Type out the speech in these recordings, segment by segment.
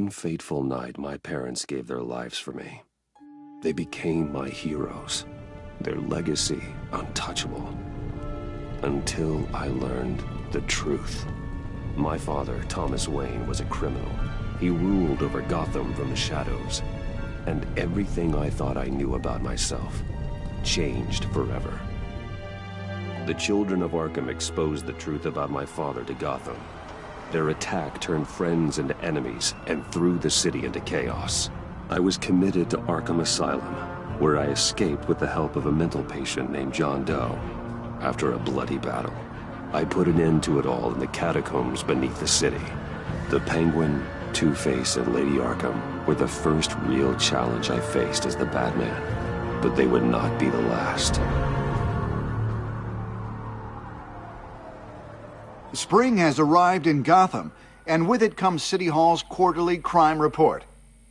one fateful night, my parents gave their lives for me. They became my heroes, their legacy untouchable. Until I learned the truth. My father, Thomas Wayne, was a criminal. He ruled over Gotham from the shadows. And everything I thought I knew about myself changed forever. The children of Arkham exposed the truth about my father to Gotham. Their attack turned friends into enemies and threw the city into chaos. I was committed to Arkham Asylum, where I escaped with the help of a mental patient named John Doe. After a bloody battle, I put an end to it all in the catacombs beneath the city. The Penguin, Two-Face, and Lady Arkham were the first real challenge I faced as the Batman, but they would not be the last. Spring has arrived in Gotham, and with it comes City Hall's quarterly crime report.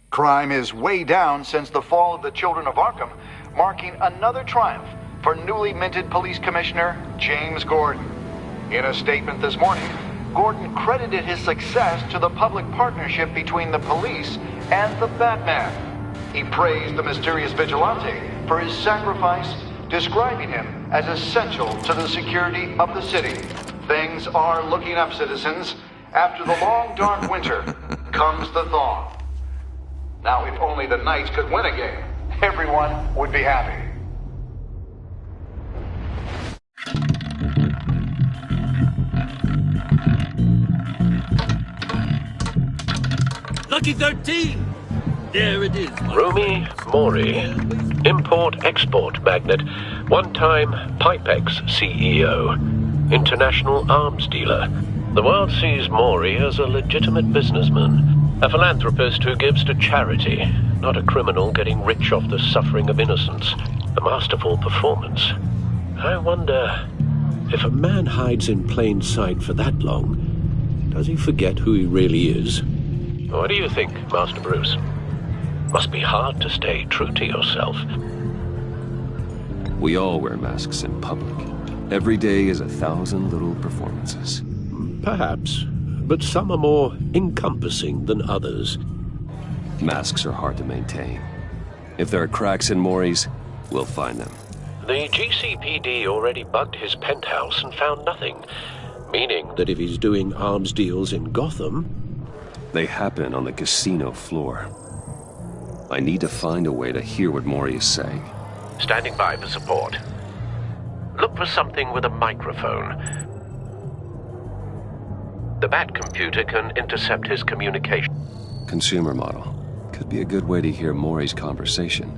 Crime is way down since the fall of the Children of Arkham, marking another triumph for newly minted Police Commissioner James Gordon. In a statement this morning, Gordon credited his success to the public partnership between the police and the Batman. He praised the mysterious vigilante for his sacrifice, describing him as essential to the security of the city. Things are looking up, citizens. After the long, dark winter comes the thaw. Now, if only the Knights could win a game, everyone would be happy. Lucky 13! There it is. Rumi Mori, import-export magnate, one-time Pipex CEO, international arms dealer. The world sees Mori as a legitimate businessman, a philanthropist who gives to charity, not a criminal getting rich off the suffering of innocence. A masterful performance. I wonder, if a man hides in plain sight for that long, does he forget who he really is? What do you think, Master Bruce? Must be hard to stay true to yourself. We all wear masks in public. Every day is 1,000 little performances. Perhaps, but some are more encompassing than others. Masks are hard to maintain. If there are cracks in Mori's, we'll find them. The GCPD already bugged his penthouse and found nothing, meaning that if he's doing arms deals in Gotham... They happen on the casino floor. I need to find a way to hear what Mori is saying. Standing by for support. Look for something with a microphone. The Bat computer can intercept his communication. Consumer model. Could be a good way to hear Mori's conversation.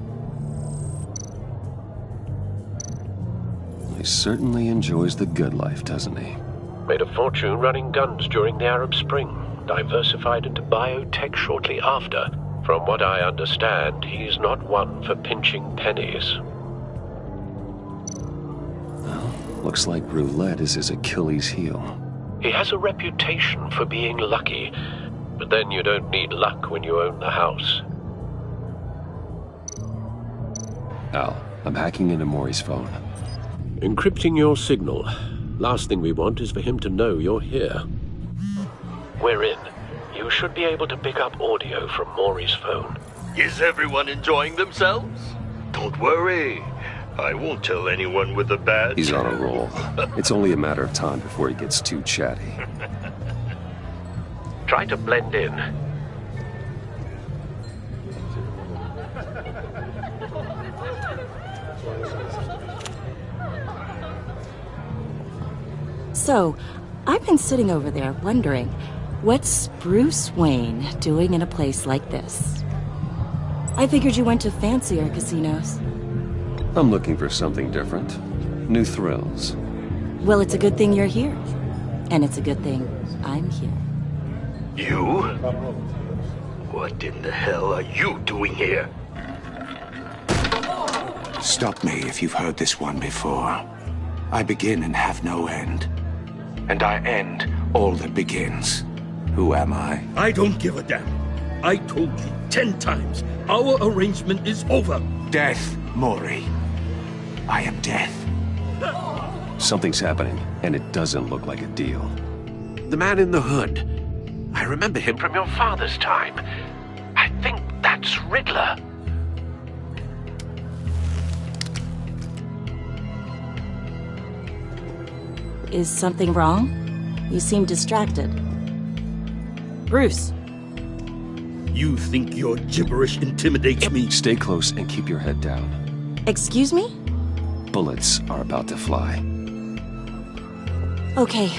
He certainly enjoys the good life, doesn't he? Made a fortune running guns during the Arab Spring. Diversified into biotech shortly after. From what I understand, he's not one for pinching pennies. Well, looks like roulette is his Achilles heel. He has a reputation for being lucky, but then you don't need luck when you own the house. Al, I'm hacking into Mori's phone. Encrypting your signal. Last thing we want is for him to know you're here. We're in. You should be able to pick up audio from Mori's phone. Is everyone enjoying themselves? Don't worry. I won't tell anyone with the Bat. He's on a roll. It's only a matter of time before he gets too chatty. Try to blend in. So, I've been sitting over there wondering, what's Bruce Wayne doing in a place like this? I figured you went to fancier casinos. I'm looking for something different. New thrills. Well, it's a good thing you're here. And it's a good thing I'm here. You? What in the hell are you doing here? Stop me if you've heard this one before. I begin and have no end. And I end all that begins. Who am I? I don't give a damn. I told you 10 times. Our arrangement is over. Death, Mori. I am death. Something's happening, and it doesn't look like a deal. The man in the hood. I remember him from your father's time. It's Riddler. Is something wrong? You seem distracted. Bruce. You think your gibberish intimidates me? Stay close and keep your head down. Excuse me? Bullets are about to fly. Okay.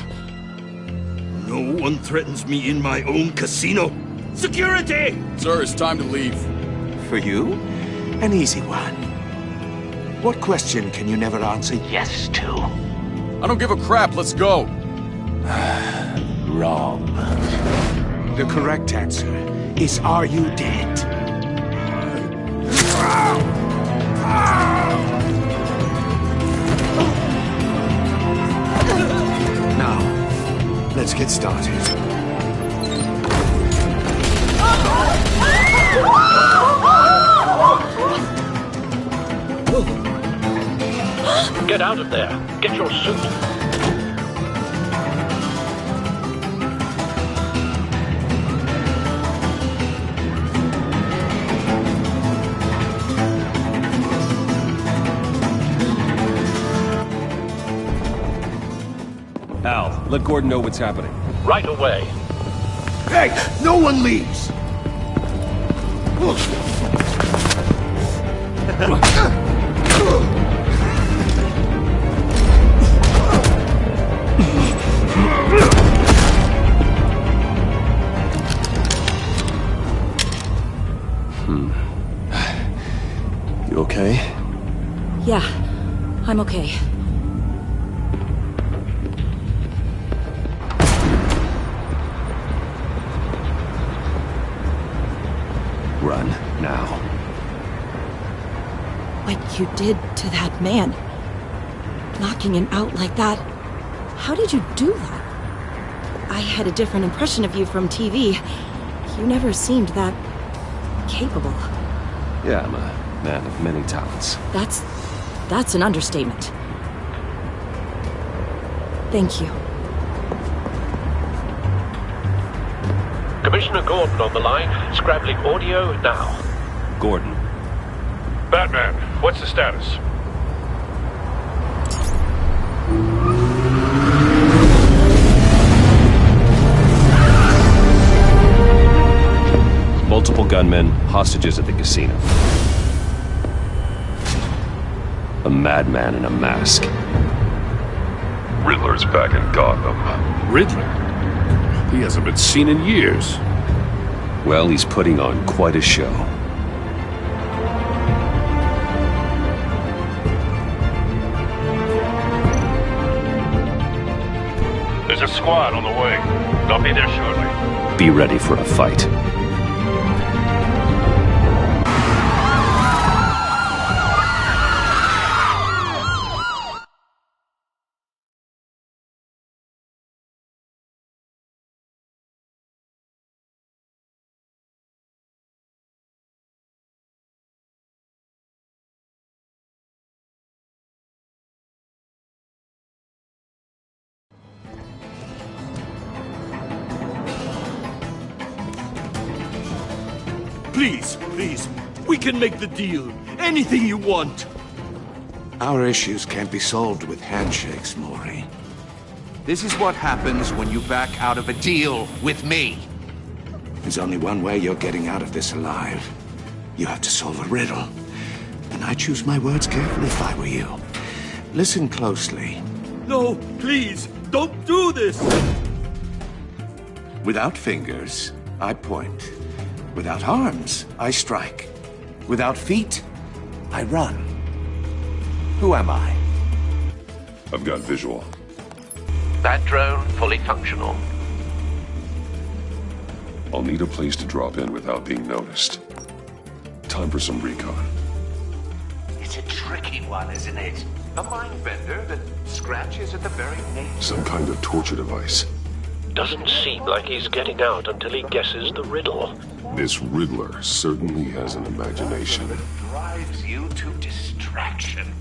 No one threatens me in my own casino. Security! Sir, it's time to leave. For you? An easy one. What question can you never answer yes to? I don't give a crap, let's go. Wrong. The correct answer is, are you dead? Now, let's get started. Get out of there. Get your suit. Al, let Gordon know what's happening. Right away. Hey, no one leaves! You okay? Yeah, I'm okay. Run, now. What you did to that man. Knocking him out like that. How did you do that? I had a different impression of you from TV. You never seemed that capable. Yeah, I'm a man of many talents. That's an understatement. Thank you. Commissioner Gordon on the line. Scrabbling audio now. Gordon. Batman, what's the status? Multiple gunmen, hostages at the casino. A madman in a mask. Riddler's back in Gotham. Riddler? He hasn't been seen in years. Well, he's putting on quite a show. There's a squad on the way. They'll be there shortly. Be ready for a fight. Please, we can make the deal. Anything you want. Our issues can't be solved with handshakes, Maury. This is what happens when you back out of a deal with me. There's only one way you're getting out of this alive. You have to solve a riddle. And I choose my words carefully if I were you. Listen closely. No, please, don't do this! Without fingers, I point. Without arms, I strike. Without feet, I run. Who am I? I've got visual. That drone fully functional. I'll need a place to drop in without being noticed. Time for some recon. It's a tricky one, isn't it? A mind bender that scratches at the very nature. Some kind of torture device. Doesn't seem like he's getting out until he guesses the riddle. This Riddler certainly has an imagination. Drives you to distraction,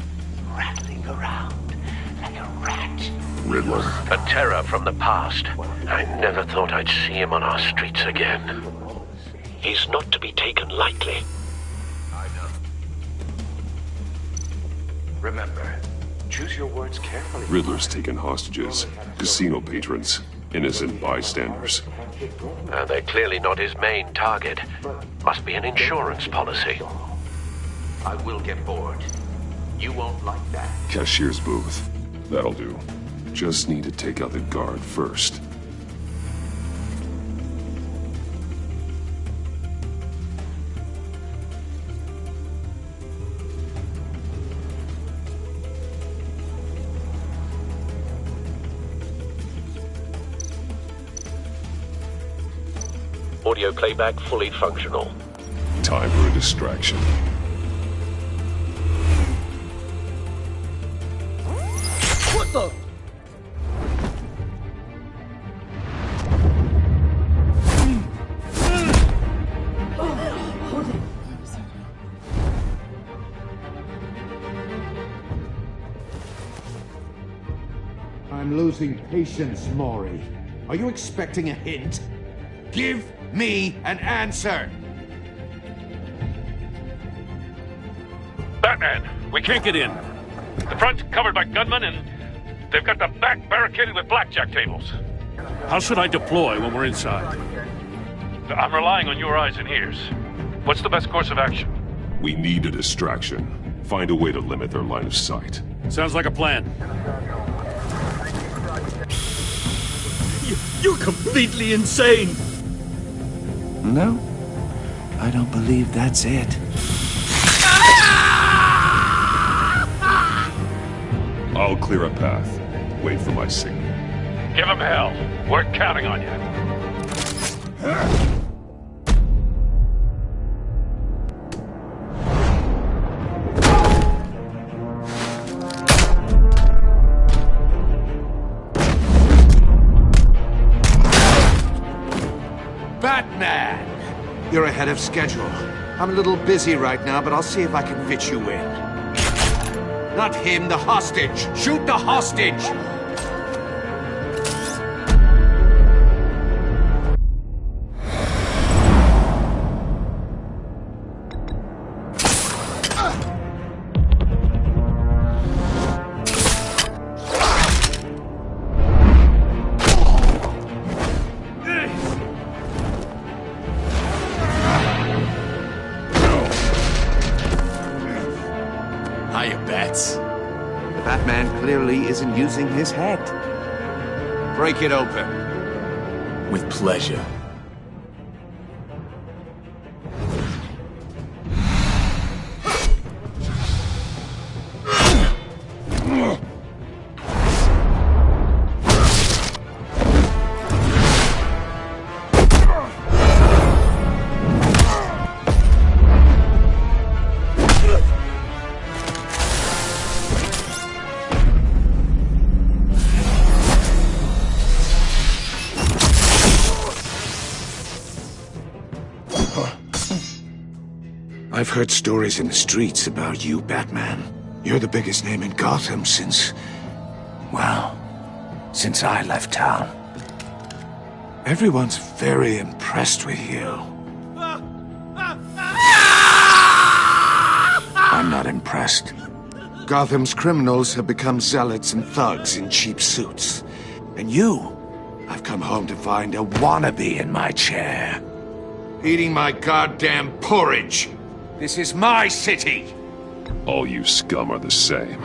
rattling around like a rat. Riddler. A terror from the past. I never thought I'd see him on our streets again. He's not to be taken lightly. I know. Remember, choose your words carefully. Riddler's taken hostages, casino patrons, innocent bystanders. They're clearly not his main target. Must be an insurance policy. I will get bored. You won't like that. Cashier's booth. That'll do. Just need to take out the guard first. Audio playback fully functional. Time for a distraction. What the? I'm losing patience, Maury. Are you expecting a hint? Give me an answer! Batman, we can't get in. The front's covered by gunmen, and they've got the back barricaded with blackjack tables. How should I deploy when we're inside? I'm relying on your eyes and ears. What's the best course of action? We need a distraction. Find a way to limit their line of sight. Sounds like a plan. You're completely insane! No, I don't believe that's it. I'll clear a path. Wait for my signal. Give him hell. We're counting on you. Batman! You're ahead of schedule. I'm a little busy right now, but I'll see if I can fit you in. Not him, the hostage! Shoot the hostage! Batman clearly isn't using his head. Break it open. With pleasure. I've heard stories in the streets about you, Batman. You're the biggest name in Gotham since I left town. Everyone's very impressed with you. I'm not impressed. Gotham's criminals have become zealots and thugs in cheap suits. And you, I've come home to find a wannabe in my chair. Eating my goddamn porridge. This is my city! All you scum are the same.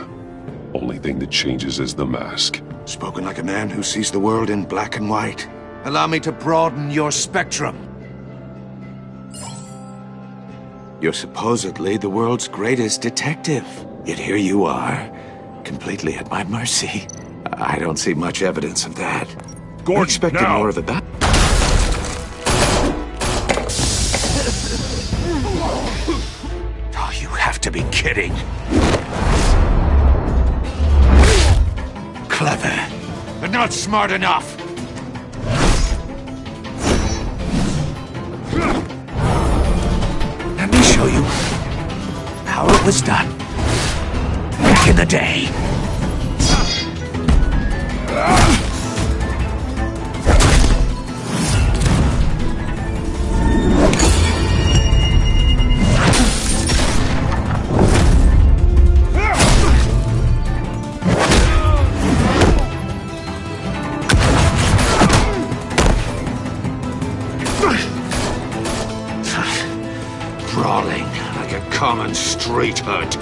Only thing that changes is the mask. Spoken like a man who sees the world in black and white. Allow me to broaden your spectrum. You're supposedly the world's greatest detective. Yet here you are, completely at my mercy. I don't see much evidence of that. Gordon, I expected now. more of a Oh, you have to be kidding. Clever, but not smart enough. Let me show you how it was done back in the day. streethood.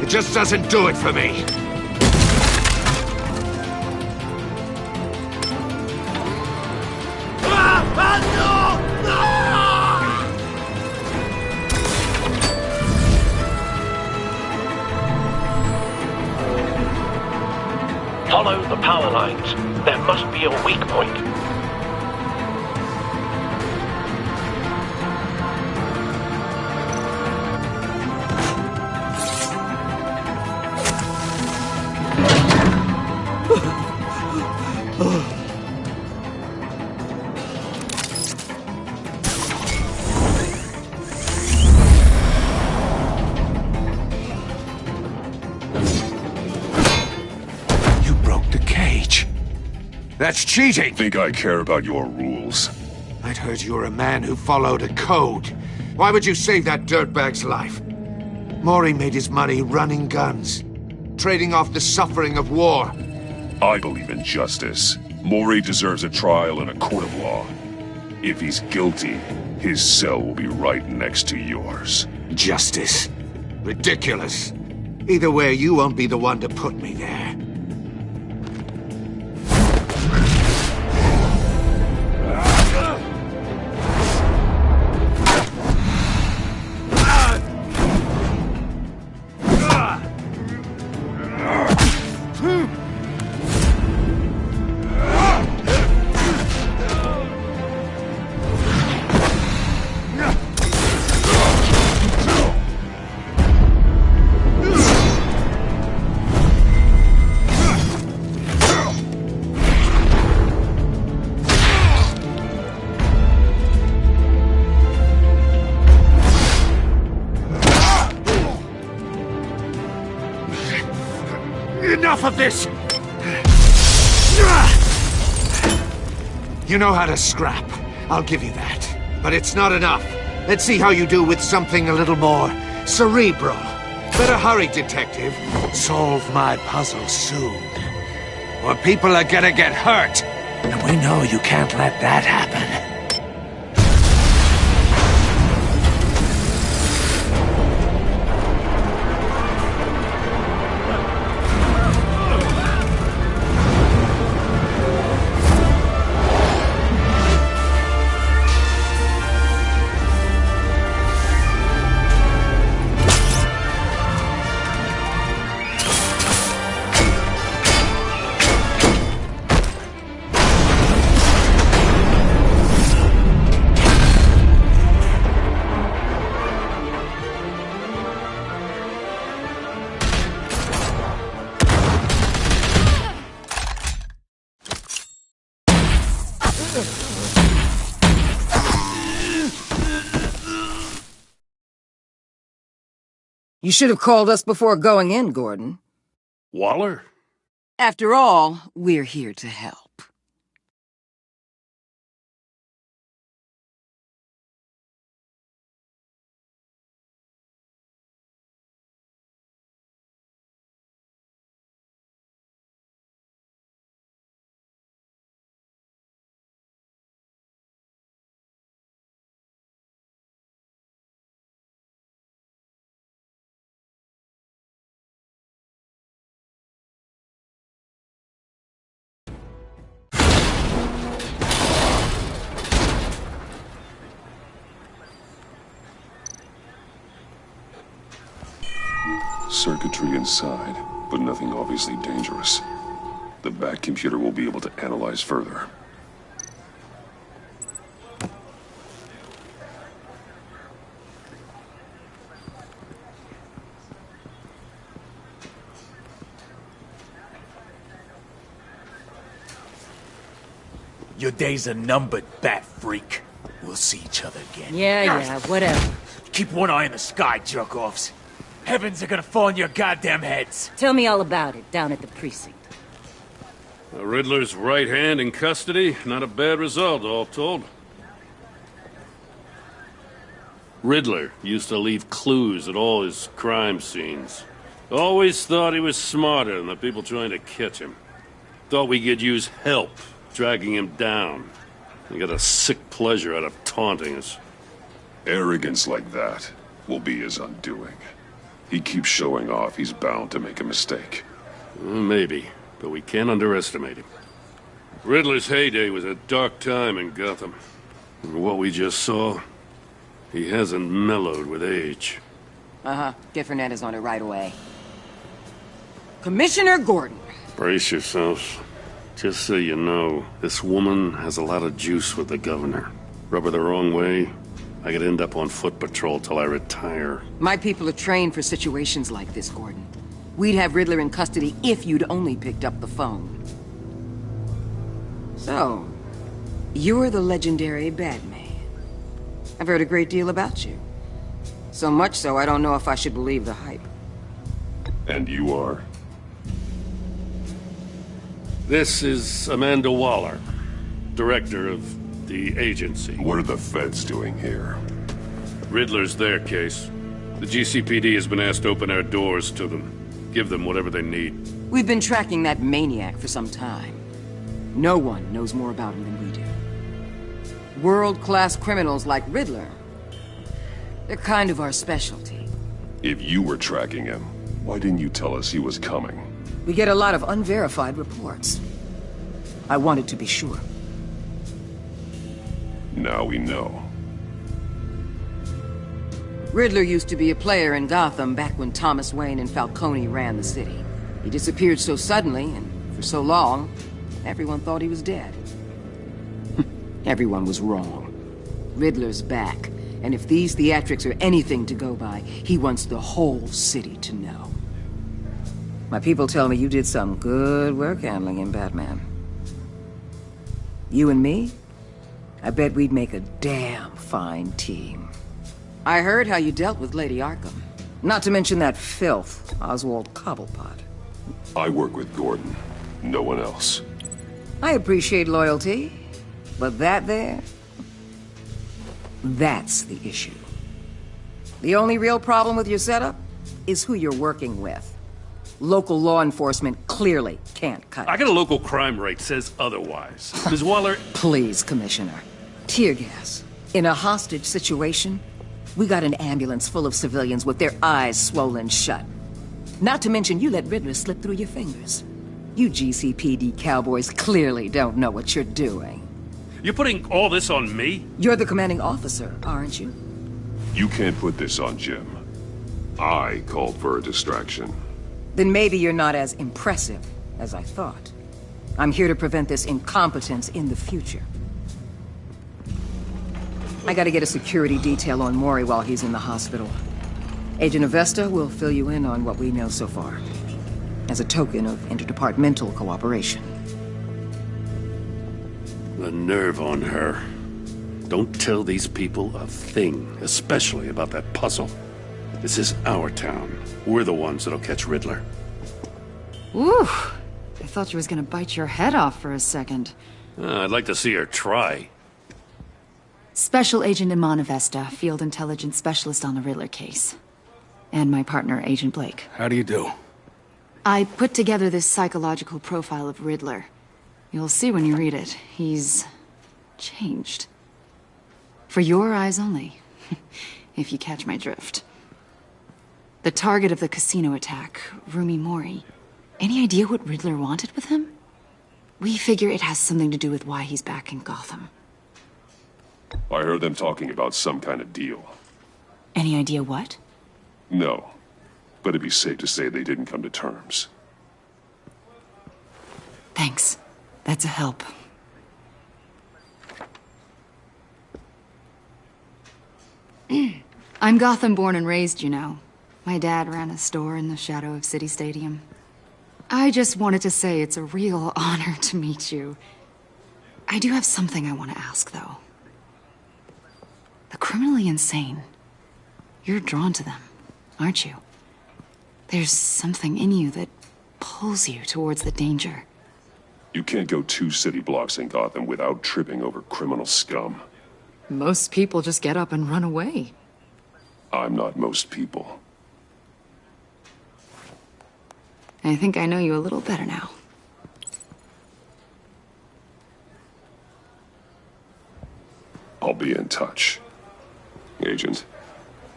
It just doesn't do it for me. Follow the power lines. There must be a weak point. That's cheating! Think I care about your rules? I'd heard you were a man who followed a code. Why would you save that dirtbag's life? Maury made his money running guns, trading off the suffering of war. I believe in justice. Maury deserves a trial in a court of law. If he's guilty, his cell will be right next to yours. Justice? Ridiculous. Either way, you won't be the one to put me there. Enough of this! You know how to scrap. I'll give you that. But it's not enough. Let's see how you do with something a little more cerebral. Better hurry, detective. Solve my puzzle soon. Or people are gonna get hurt. And we know you can't let that happen. You should have called us before going in, Gordon. Waller? After all, we're here to help. Circuitry inside, but nothing obviously dangerous. The back computer will be able to analyze further. Your days are numbered, bat freak. We'll see each other again. Yeah, whatever. Keep one eye in the sky, jerk-offs. Heavens are gonna fall on your goddamn heads. Tell me all about it down at the precinct. The Riddler's right hand in custody. Not a bad result, all told. Riddler used to leave clues at all his crime scenes. Always thought he was smarter than the people trying to catch him. Thought we could use help dragging him down. He got a sick pleasure out of taunting us. Arrogance like that will be his undoing. He keeps showing off. He's bound to make a mistake. Maybe, but we can't underestimate him. Riddler's heyday was a dark time in Gotham. And what we just saw, he hasn't mellowed with age. Get Fernandez on it right away. Commissioner Gordon. Brace yourselves. Just so you know, this woman has a lot of juice with the governor. Rub her the wrong way, I could end up on foot patrol till I retire. My people are trained for situations like this, Gordon. We'd have Riddler in custody if you'd only picked up the phone. So, you're the legendary Batman. I've heard a great deal about you. So much so, I don't know if I should believe the hype. And you are? This is Amanda Waller, director of the agency. What are the feds doing here? Riddler's their case. The GCPD has been asked to open our doors to them. Give them whatever they need. We've been tracking that maniac for some time. No one knows more about him than we do. World-class criminals like Riddler. They're kind of our specialty. If you were tracking him, why didn't you tell us he was coming? We get a lot of unverified reports. I wanted to be sure. Now we know. Riddler used to be a player in Gotham back when Thomas Wayne and Falcone ran the city. He disappeared so suddenly and for so long, everyone thought he was dead. Everyone was wrong. Riddler's back, and if these theatrics are anything to go by, he wants the whole city to know. My people tell me you did some good work handling him, Batman. You and me? I bet we'd make a damn fine team. I heard how you dealt with Lady Arkham. Not to mention that filth, Oswald Cobblepot. I work with Gordon. No one else. I appreciate loyalty, but that there... that's the issue. The only real problem with your setup is who you're working with. Local law enforcement clearly can't cut it. I got a local crime rate says otherwise. Ms. Waller... Please, Commissioner. Tear gas. In a hostage situation, we got an ambulance full of civilians with their eyes swollen shut. Not to mention you let Riddler slip through your fingers. You GCPD cowboys clearly don't know what you're doing. You're putting all this on me? You're the commanding officer, aren't you? You can't put this on Jim. I called for a distraction. Then maybe you're not as impressive as I thought. I'm here to prevent this incompetence in the future. I gotta get a security detail on Mori while he's in the hospital. Agent Avesta will fill you in on what we know so far, as a token of interdepartmental cooperation. The nerve on her. Don't tell these people a thing, especially about that puzzle. This is our town. We're the ones that'll catch Riddler. Ooh, I thought you was gonna bite your head off for a second. I'd like to see her try. Special Agent Iman Avesta, Field Intelligence Specialist on the Riddler case. And my partner, Agent Blake. How do you do? I put together this psychological profile of Riddler. You'll see when you read it. He's... changed. For your eyes only, if you catch my drift. The target of the casino attack, Rumi Mori. Any idea what Riddler wanted with him? We figure it has something to do with why he's back in Gotham. I heard them talking about some kind of deal. Any idea what? No, but it'd be safe to say they didn't come to terms. Thanks. That's a help. I'm Gotham born and raised, you know. My dad ran a store in the shadow of City Stadium. I just wanted to say it's a real honor to meet you. I do have something I want to ask, though. The criminally insane. You're drawn to them, aren't you? There's something in you that pulls you towards the danger. You can't go 2 city blocks in Gotham without tripping over criminal scum. Most people just get up and run away. I'm not most people. I think I know you a little better now. I'll be in touch. Agent.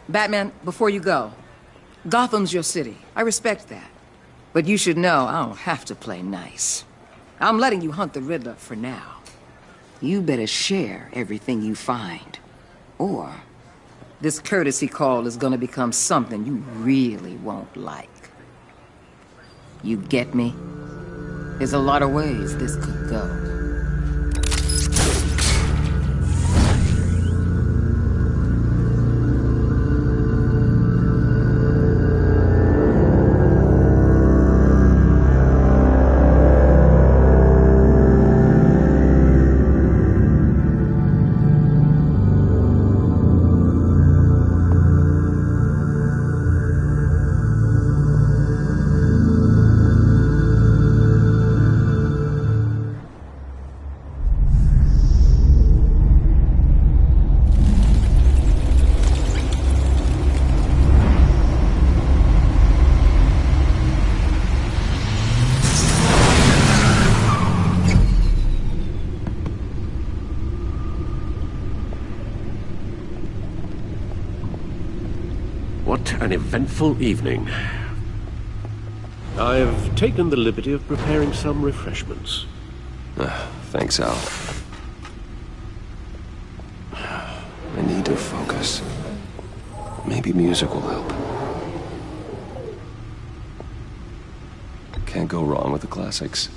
Batman, before you go, Gotham's your city. I respect that. But you should know I don't have to play nice. I'm letting you hunt the Riddler for now. You better share everything you find. Or this courtesy call is gonna become something you really won't like. You get me? There's a lot of ways this could go. An eventful evening. I've taken the liberty of preparing some refreshments. Thanks, Al. I need to focus. Maybe music will help. Can't go wrong with the classics.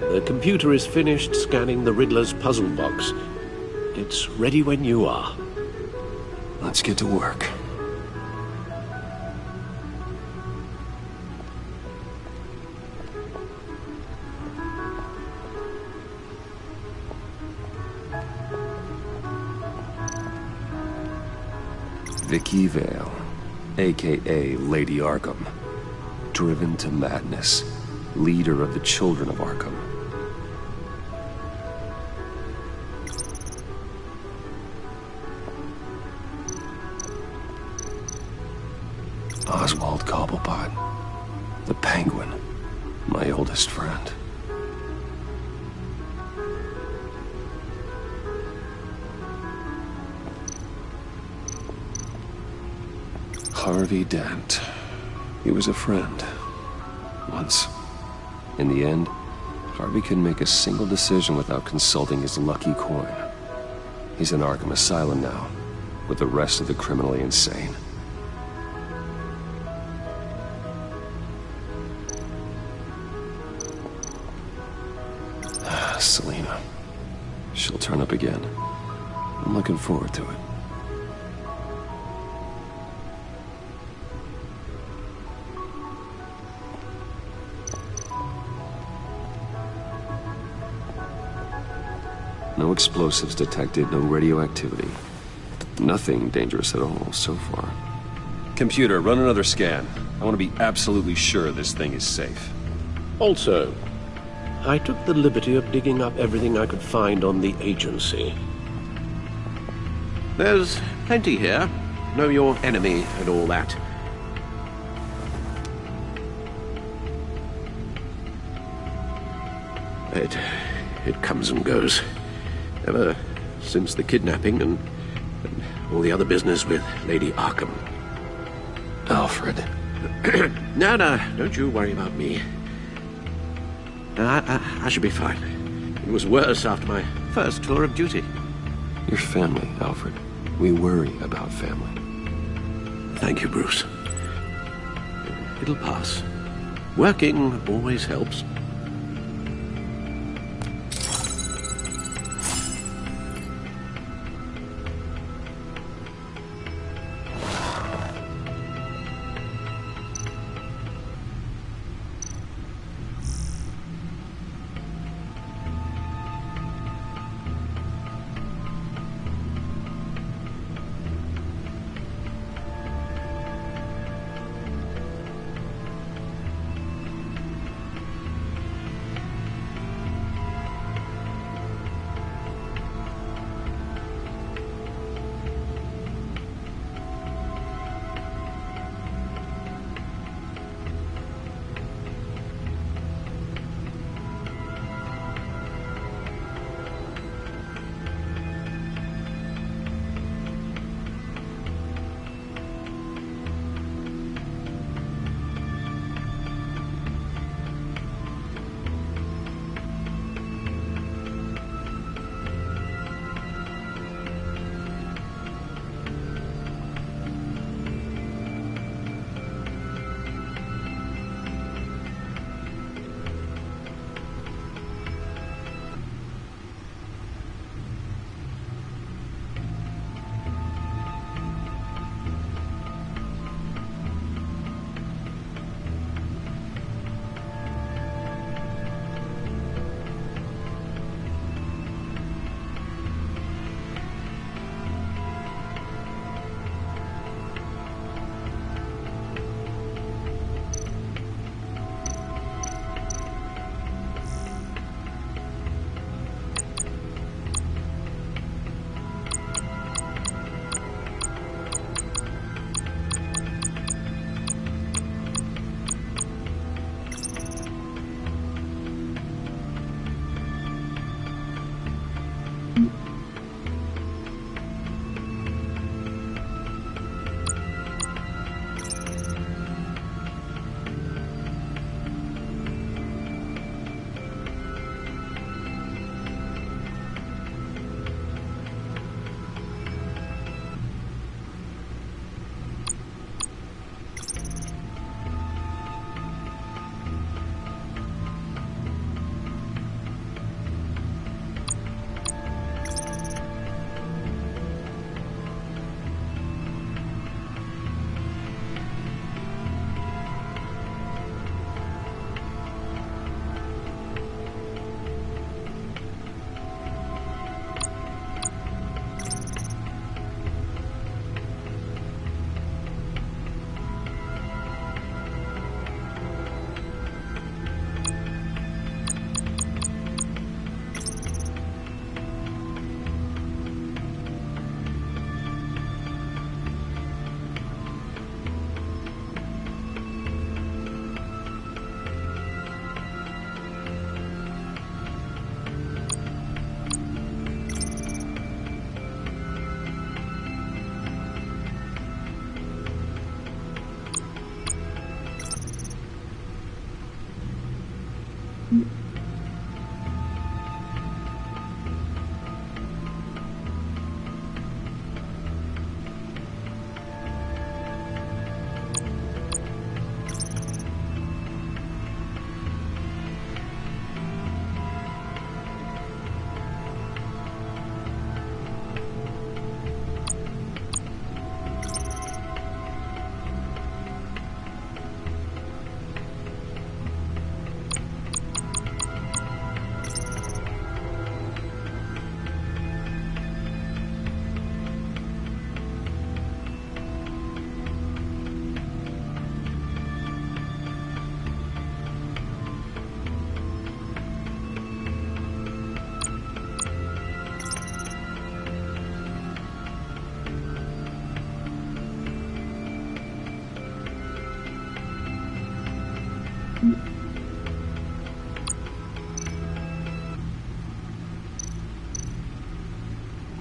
The computer is finished scanning the Riddler's puzzle box. It's ready when you are. Let's get to work. Vicky Vale, a.k.a. Lady Arkham. Driven to madness. Leader of the Children of Arkham. Oswald Cobblepot. The Penguin. My oldest friend. Harvey Dent. He was a friend. Once. In the end, Harvey couldn't make a single decision without consulting his lucky coin. He's in Arkham Asylum now, with the rest of the criminally insane. Selina. She'll turn up again. I'm looking forward to it. No explosives detected, no radioactivity. Nothing dangerous at all so far. Computer, run another scan. I want to be absolutely sure this thing is safe. Also, I took the liberty of digging up everything I could find on the agency. There's plenty here. Know your enemy and all that. It comes and goes. Ever since the kidnapping and all the other business with Lady Arkham. Alfred. No, don't you worry about me. I should be fine. It was worse after my first tour of duty. Your family, Alfred. We worry about family. Thank you, Bruce. It'll pass. Working always helps.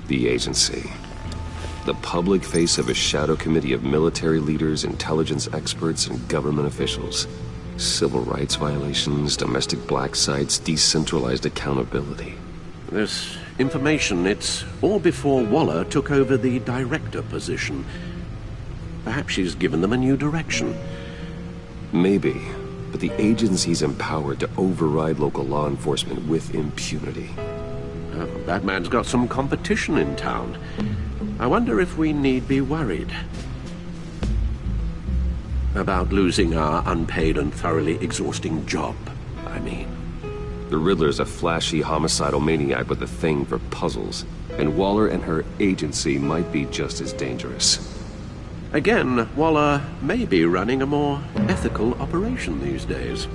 The agency. The public face of a shadow committee of military leaders, intelligence experts, and government officials. Civil rights violations, domestic black sites, decentralized accountability. This information, it's all before Waller took over the director position. Perhaps she's given them a new direction. Maybe, but the agency's empowered to override local law enforcement with impunity. Batman's got some competition in town. I wonder if we need be worried about losing our unpaid and thoroughly exhausting job, I mean. The Riddler's a flashy homicidal maniac with a thing for puzzles, and Waller and her agency might be just as dangerous. Again, Waller may be running a more ethical operation these days.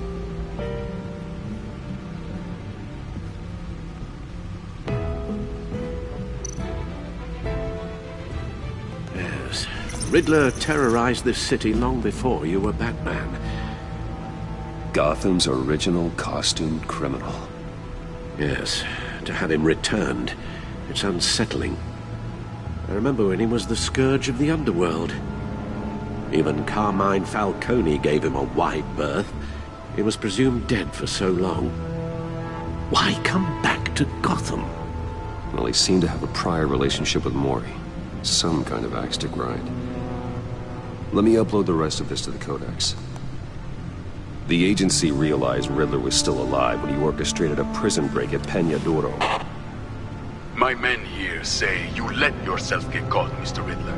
Yes, Riddler terrorized this city long before you were Batman. Gotham's original costumed criminal. Yes, to have him returned, it's unsettling. I remember when he was the scourge of the underworld. Even Carmine Falcone gave him a wide berth. He was presumed dead for so long. Why come back to Gotham? Well, he seemed to have a prior relationship with Mori. Some kind of axe to grind. Let me upload the rest of this to the Codex. The agency realized Riddler was still alive when he orchestrated a prison break at Peñadoro. My men here say you let yourself get caught, Mr. Riddler.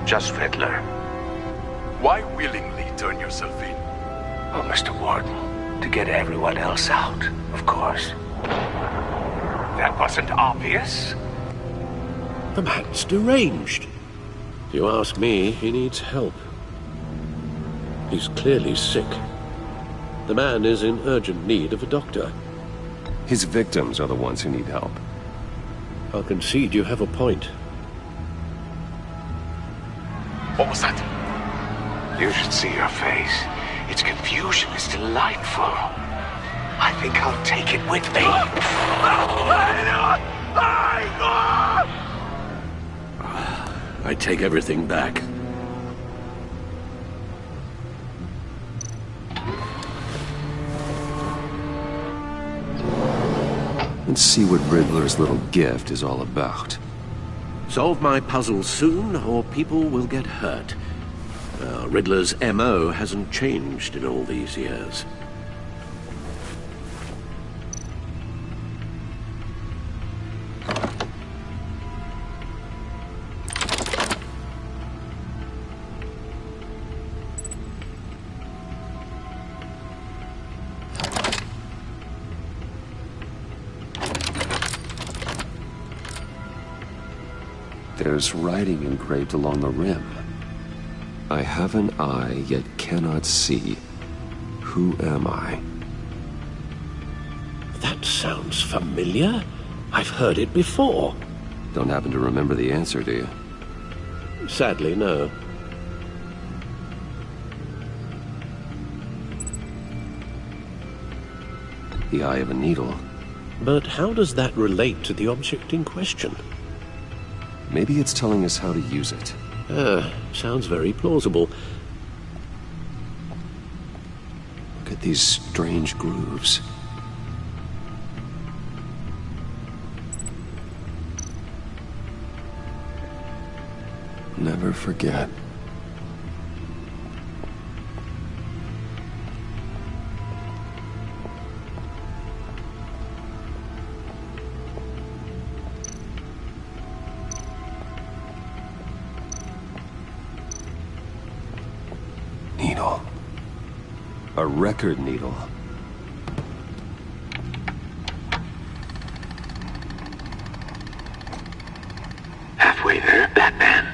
Just Riddler. Why willingly turn yourself in? Oh, Mr. Warden, to get everyone else out, of course. That wasn't obvious. The man's deranged. If you ask me, he needs help. He's clearly sick. The man is in urgent need of a doctor. His victims are the ones who need help. I'll concede you have a point. What was that? You should see your face. Its confusion is delightful. I think I'll take it with me. I take everything back. Let's see what Riddler's little gift is all about. Solve my puzzle soon, or people will get hurt. Riddler's M.O. hasn't changed in all these years. There's writing engraved along the rim. I have an eye, yet cannot see. Who am I? That sounds familiar. I've heard it before. Don't happen to remember the answer, do you? Sadly, no. The eye of a needle. But how does that relate to the object in question? Maybe it's telling us how to use it. Sounds very plausible. Look at these strange grooves. Never forget. Needle. A record needle. Halfway there, Batman.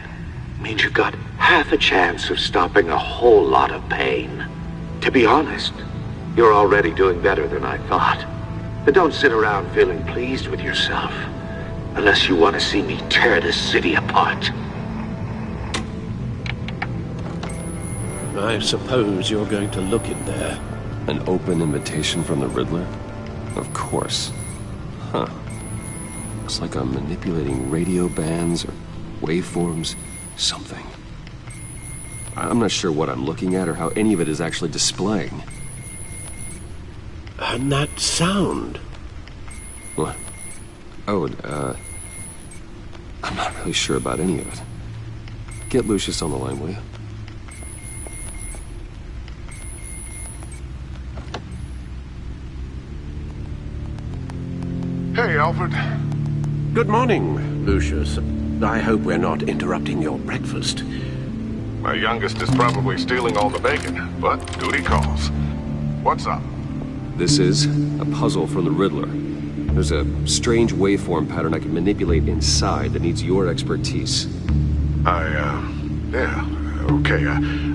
Means you've got half a chance of stopping a whole lot of pain. To be honest, you're already doing better than I thought. But don't sit around feeling pleased with yourself. Unless you want to see me tear this city apart. I suppose you're going to look in there. An open invitation from the Riddler? Of course. Huh. Looks like I'm manipulating radio bands or waveforms, something. I'm not sure what I'm looking at or how any of it is actually displaying. And that sound? What? Oh, I'm not really sure about any of it. Get Lucius on the line, will you? Hey, Alfred. Good morning, Lucius. I hope we're not interrupting your breakfast. My youngest is probably stealing all the bacon, but duty calls. What's up? This is a puzzle from the Riddler. There's a strange waveform pattern I can manipulate inside that needs your expertise. Yeah, okay.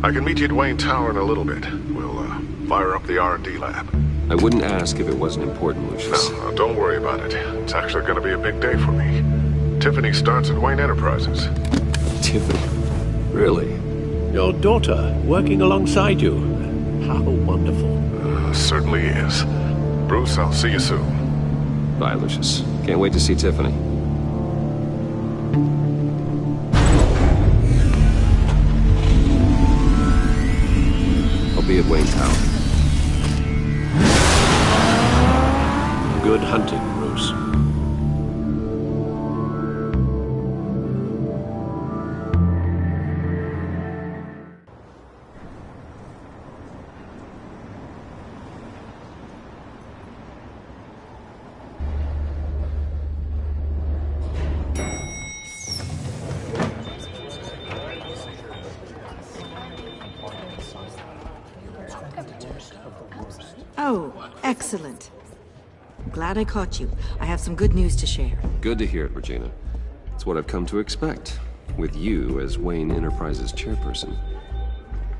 I can meet you at Wayne Tower in a little bit. We'll, fire up the R&D lab. I wouldn't ask if it wasn't important, Lucius. No, don't worry about it. It's actually gonna be a big day for me. Tiffany starts at Wayne Enterprises. Tiffany? Really? Your daughter, working alongside you. How wonderful. Certainly is. Bruce, I'll see you soon. Bye, Lucius. Can't wait to see Tiffany. I'll be at Wayne Tower. Good hunting, Bruce. Oh, excellent. Glad I caught you. I have some good news to share. Good to hear it, Regina. It's what I've come to expect, with you as Wayne Enterprises chairperson.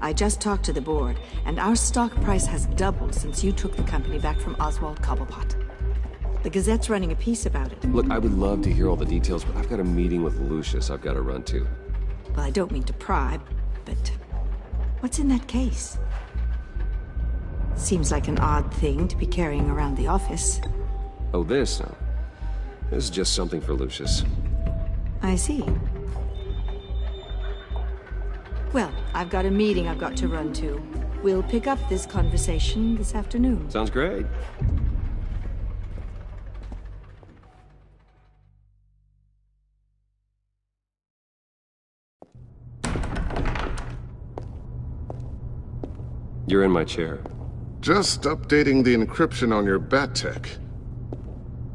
I just talked to the board, and our stock price has doubled since you took the company back from Oswald Cobblepot. The Gazette's running a piece about it. Look, I would love to hear all the details, but I've got a meeting with Lucius I've got to run to. Well, I don't mean to pry, but what's in that case? Seems like an odd thing to be carrying around the office. Oh, this? No. This is just something for Lucius. I see. Well, I've got a meeting I've got to run to. We'll pick up this conversation this afternoon. Sounds great. You're in my chair. Just updating the encryption on your bat tech.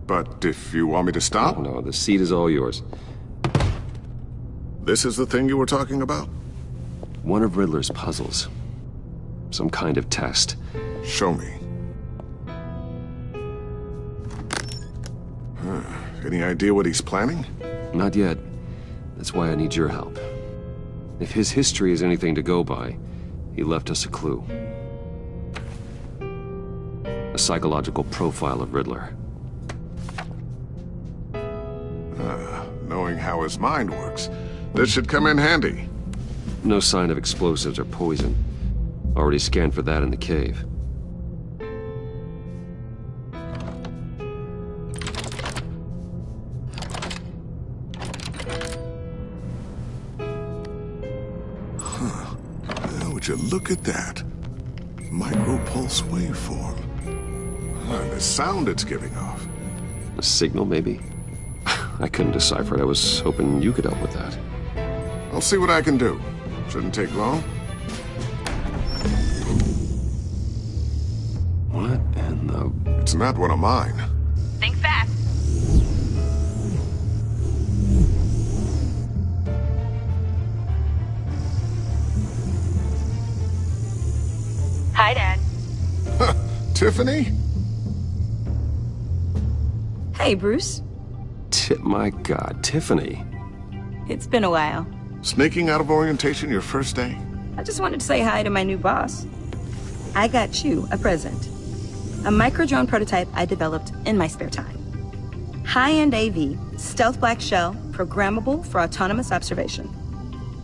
But if you want me to stop? Oh, no, the seat is all yours. This is the thing you were talking about? One of Riddler's puzzles. Some kind of test. Show me. Any idea what he's planning? Not yet. That's why I need your help. If his history is anything to go by, he left us a clue. A psychological profile of Riddler. Knowing how his mind works, this should come in handy. No sign of explosives or poison. Already scanned for that in the cave. Would you look at that? Micropulse waveform. And the sound it's giving off. A signal, maybe? I couldn't decipher it. I was hoping you could help with that. I'll see what I can do. Shouldn't take long. What in the... It's not one of mine. Think fast. Hi, Dad. Tiffany? Hey, Bruce. My God, Tiffany. It's been a while. Sneaking out of orientation your first day? I just wanted to say hi to my new boss. I got you a present. A micro-drone prototype I developed in my spare time. High-end AV, stealth black shell, programmable for autonomous observation.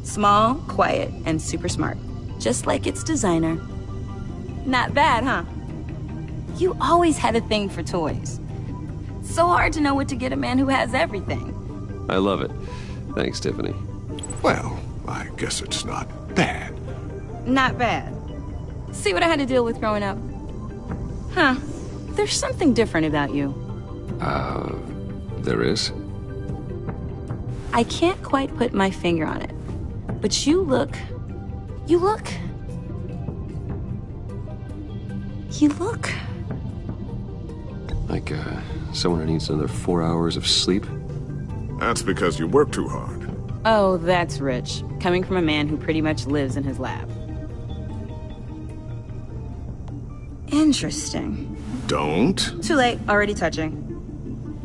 Small, quiet, and super smart. Just like its designer. Not bad, huh? You always had a thing for toys. So hard to know what to get a man who has everything. I love it. Thanks, Tiffany. Well, I guess it's not bad. Not bad. See what I had to deal with growing up? Huh. There's something different about you. There is? I can't quite put my finger on it. But you look... Like, someone who needs another 4 hours of sleep? That's because you work too hard. Oh, that's rich. Coming from a man who pretty much lives in his lab. Interesting. Don't. Too late. Already touching.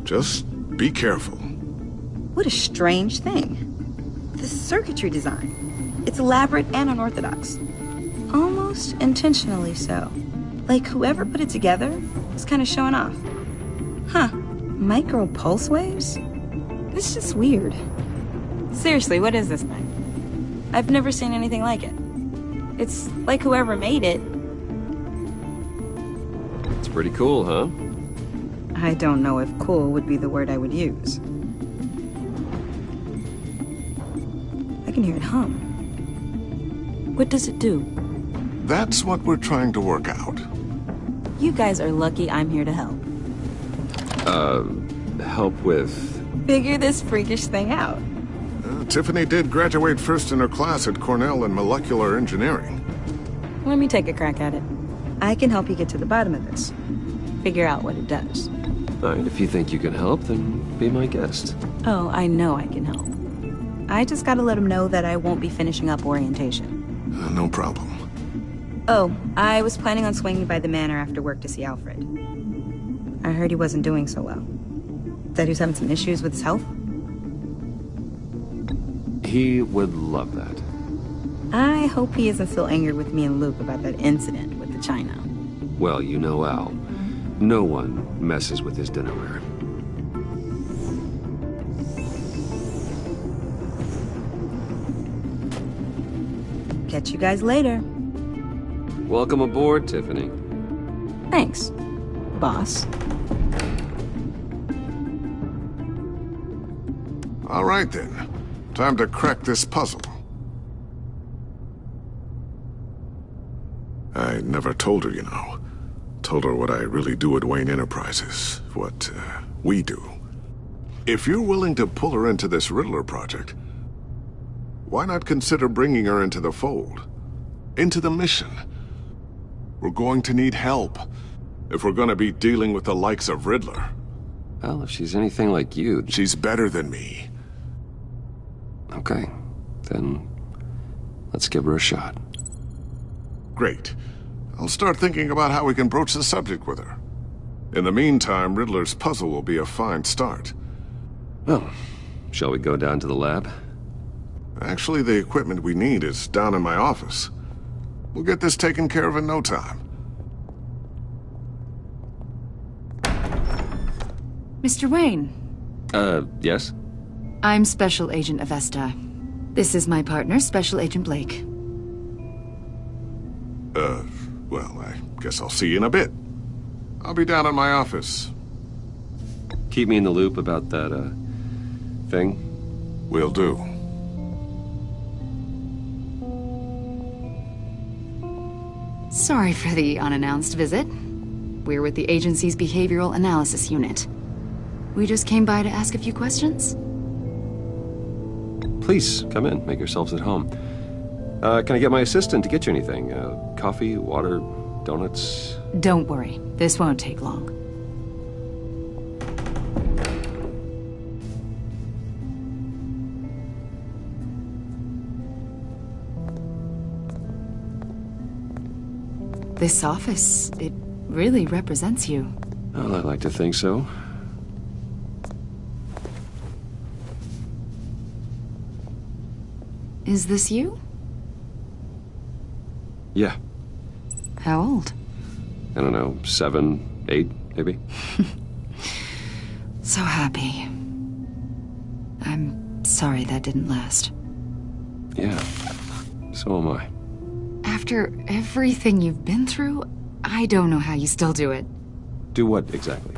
Just be careful. What a strange thing. The circuitry design. It's elaborate and unorthodox. Almost intentionally so. Like whoever put it together was kind of showing off. Huh. Micro pulse waves? It's just weird. Seriously, what is this thing? I've never seen anything like it. It's like whoever made it. It's pretty cool, huh? I don't know if cool would be the word I would use. I can hear it hum. What does it do? That's what we're trying to work out. You guys are lucky I'm here to help. Help with... Figure this freakish thing out. Tiffany did graduate first in her class at Cornell in molecular engineering. Let me take a crack at it. I can help you get to the bottom of this. Figure out what it does. Alright, if you think you can help, then be my guest. Oh, I know I can help. I just gotta let him know that I won't be finishing up orientation. No problem. Oh, I was planning on swinging by the manor after work to see Alfred. I heard he wasn't doing so well. That he was having some issues with his health? He would love that. I hope he isn't still angered with me and Luke about that incident with the china. Well, you know Al. No one messes with his dinnerware. Catch you guys later. Welcome aboard, Tiffany. Thanks, boss. All right, then. Time to crack this puzzle. I never told her, you know. Told her what I really do at Wayne Enterprises. What, we do. If you're willing to pull her into this Riddler project, why not consider bringing her into the fold? Into the mission? We're going to need help if we're going to be dealing with the likes of Riddler. Well, if she's anything like you... She's better than me. Okay, then let's give her a shot. Great. I'll start thinking about how we can broach the subject with her. In the meantime, Riddler's puzzle will be a fine start. Well, shall we go down to the lab? Actually, the equipment we need is down in my office. We'll get this taken care of in no time. Mr. Wayne. Yes? I'm Special Agent Avesta. This is my partner, Special Agent Blake. Well, I guess I'll see you in a bit. I'll be down in my office. Keep me in the loop about that, thing? Will do. Sorry for the unannounced visit. We're with the agency's Behavioral Analysis Unit. We just came by to ask a few questions. Please, come in. Make yourselves at home. Can I get my assistant to get you anything? Coffee, water, donuts? Don't worry. This won't take long. This office, it really represents you. Well, I like to think so. Is this you? Yeah. How old? I don't know, 7, 8, maybe? So happy. I'm sorry that didn't last. Yeah, so am I. After everything you've been through, I don't know how you still do it. Do what, exactly?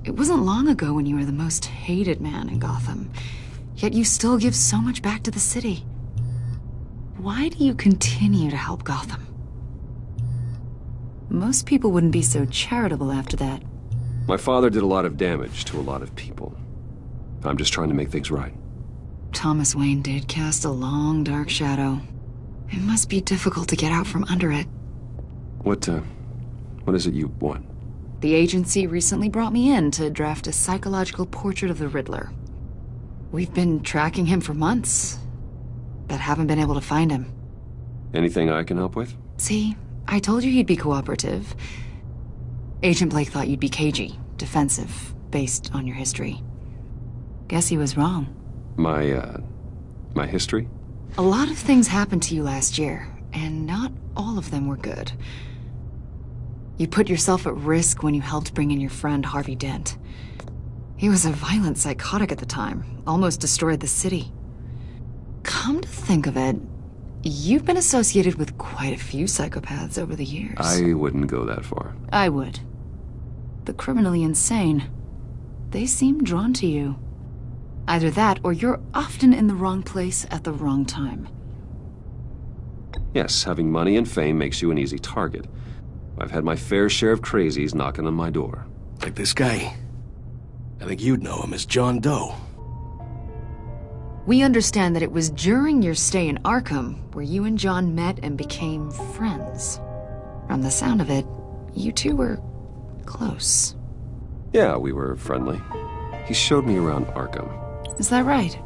It wasn't long ago when you were the most hated man in Gotham, yet you still give so much back to the city. Why do you continue to help Gotham? Most people wouldn't be so charitable after that. My father did a lot of damage to a lot of people. I'm just trying to make things right. Thomas Wayne did cast a long, dark shadow. It must be difficult to get out from under it. What is it you want? The agency recently brought me in to draft a psychological portrait of the Riddler. We've been tracking him for months, but haven't been able to find him. Anything I can help with? See, I told you he'd be cooperative. Agent Blake thought you'd be cagey, defensive, based on your history. Guess he was wrong. My history? A lot of things happened to you last year, and not all of them were good. You put yourself at risk when you helped bring in your friend Harvey Dent. He was a violent psychotic at the time, almost destroyed the city. Come to think of it, you've been associated with quite a few psychopaths over the years. I wouldn't go that far. I would. The criminally insane. They seem drawn to you. Either that, or you're often in the wrong place at the wrong time. Yes, having money and fame makes you an easy target. I've had my fair share of crazies knocking on my door. Like this guy. I think you'd know him as John Doe. We understand that it was during your stay in Arkham where you and John met and became friends. From the sound of it, you two were close. Yeah, we were friendly. He showed me around Arkham. Is that right?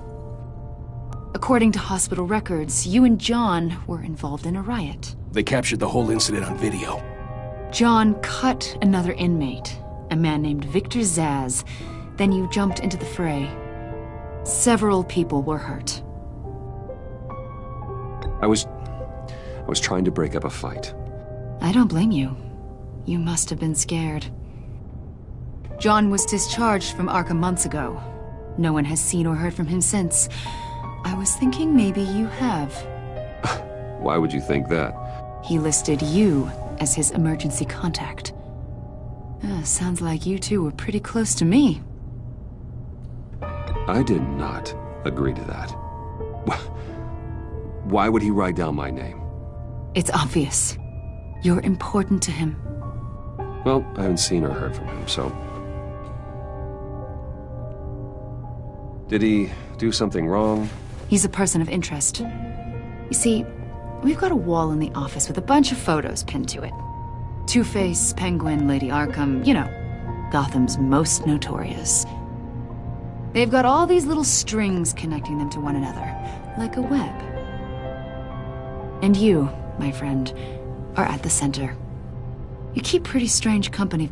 According to hospital records, you and John were involved in a riot. They captured the whole incident on video. John cut another inmate, a man named Victor Zsasz. Then you jumped into the fray. Several people were hurt. I was trying to break up a fight. I don't blame you. You must have been scared. John was discharged from Arkham months ago. No one has seen or heard from him since. I was thinking maybe you have. Why would you think that? He listed you as his emergency contact. Sounds like you two were pretty close to me. I did not agree to that. Why would he write down my name? It's obvious. You're important to him. Well, I haven't seen or heard from him, so... Did he do something wrong? He's a person of interest. You see, we've got a wall in the office with a bunch of photos pinned to it. Two-Face, Penguin, Lady Arkham, you know, Gotham's most notorious. They've got all these little strings connecting them to one another, like a web. And you, my friend, are at the center. You keep pretty strange company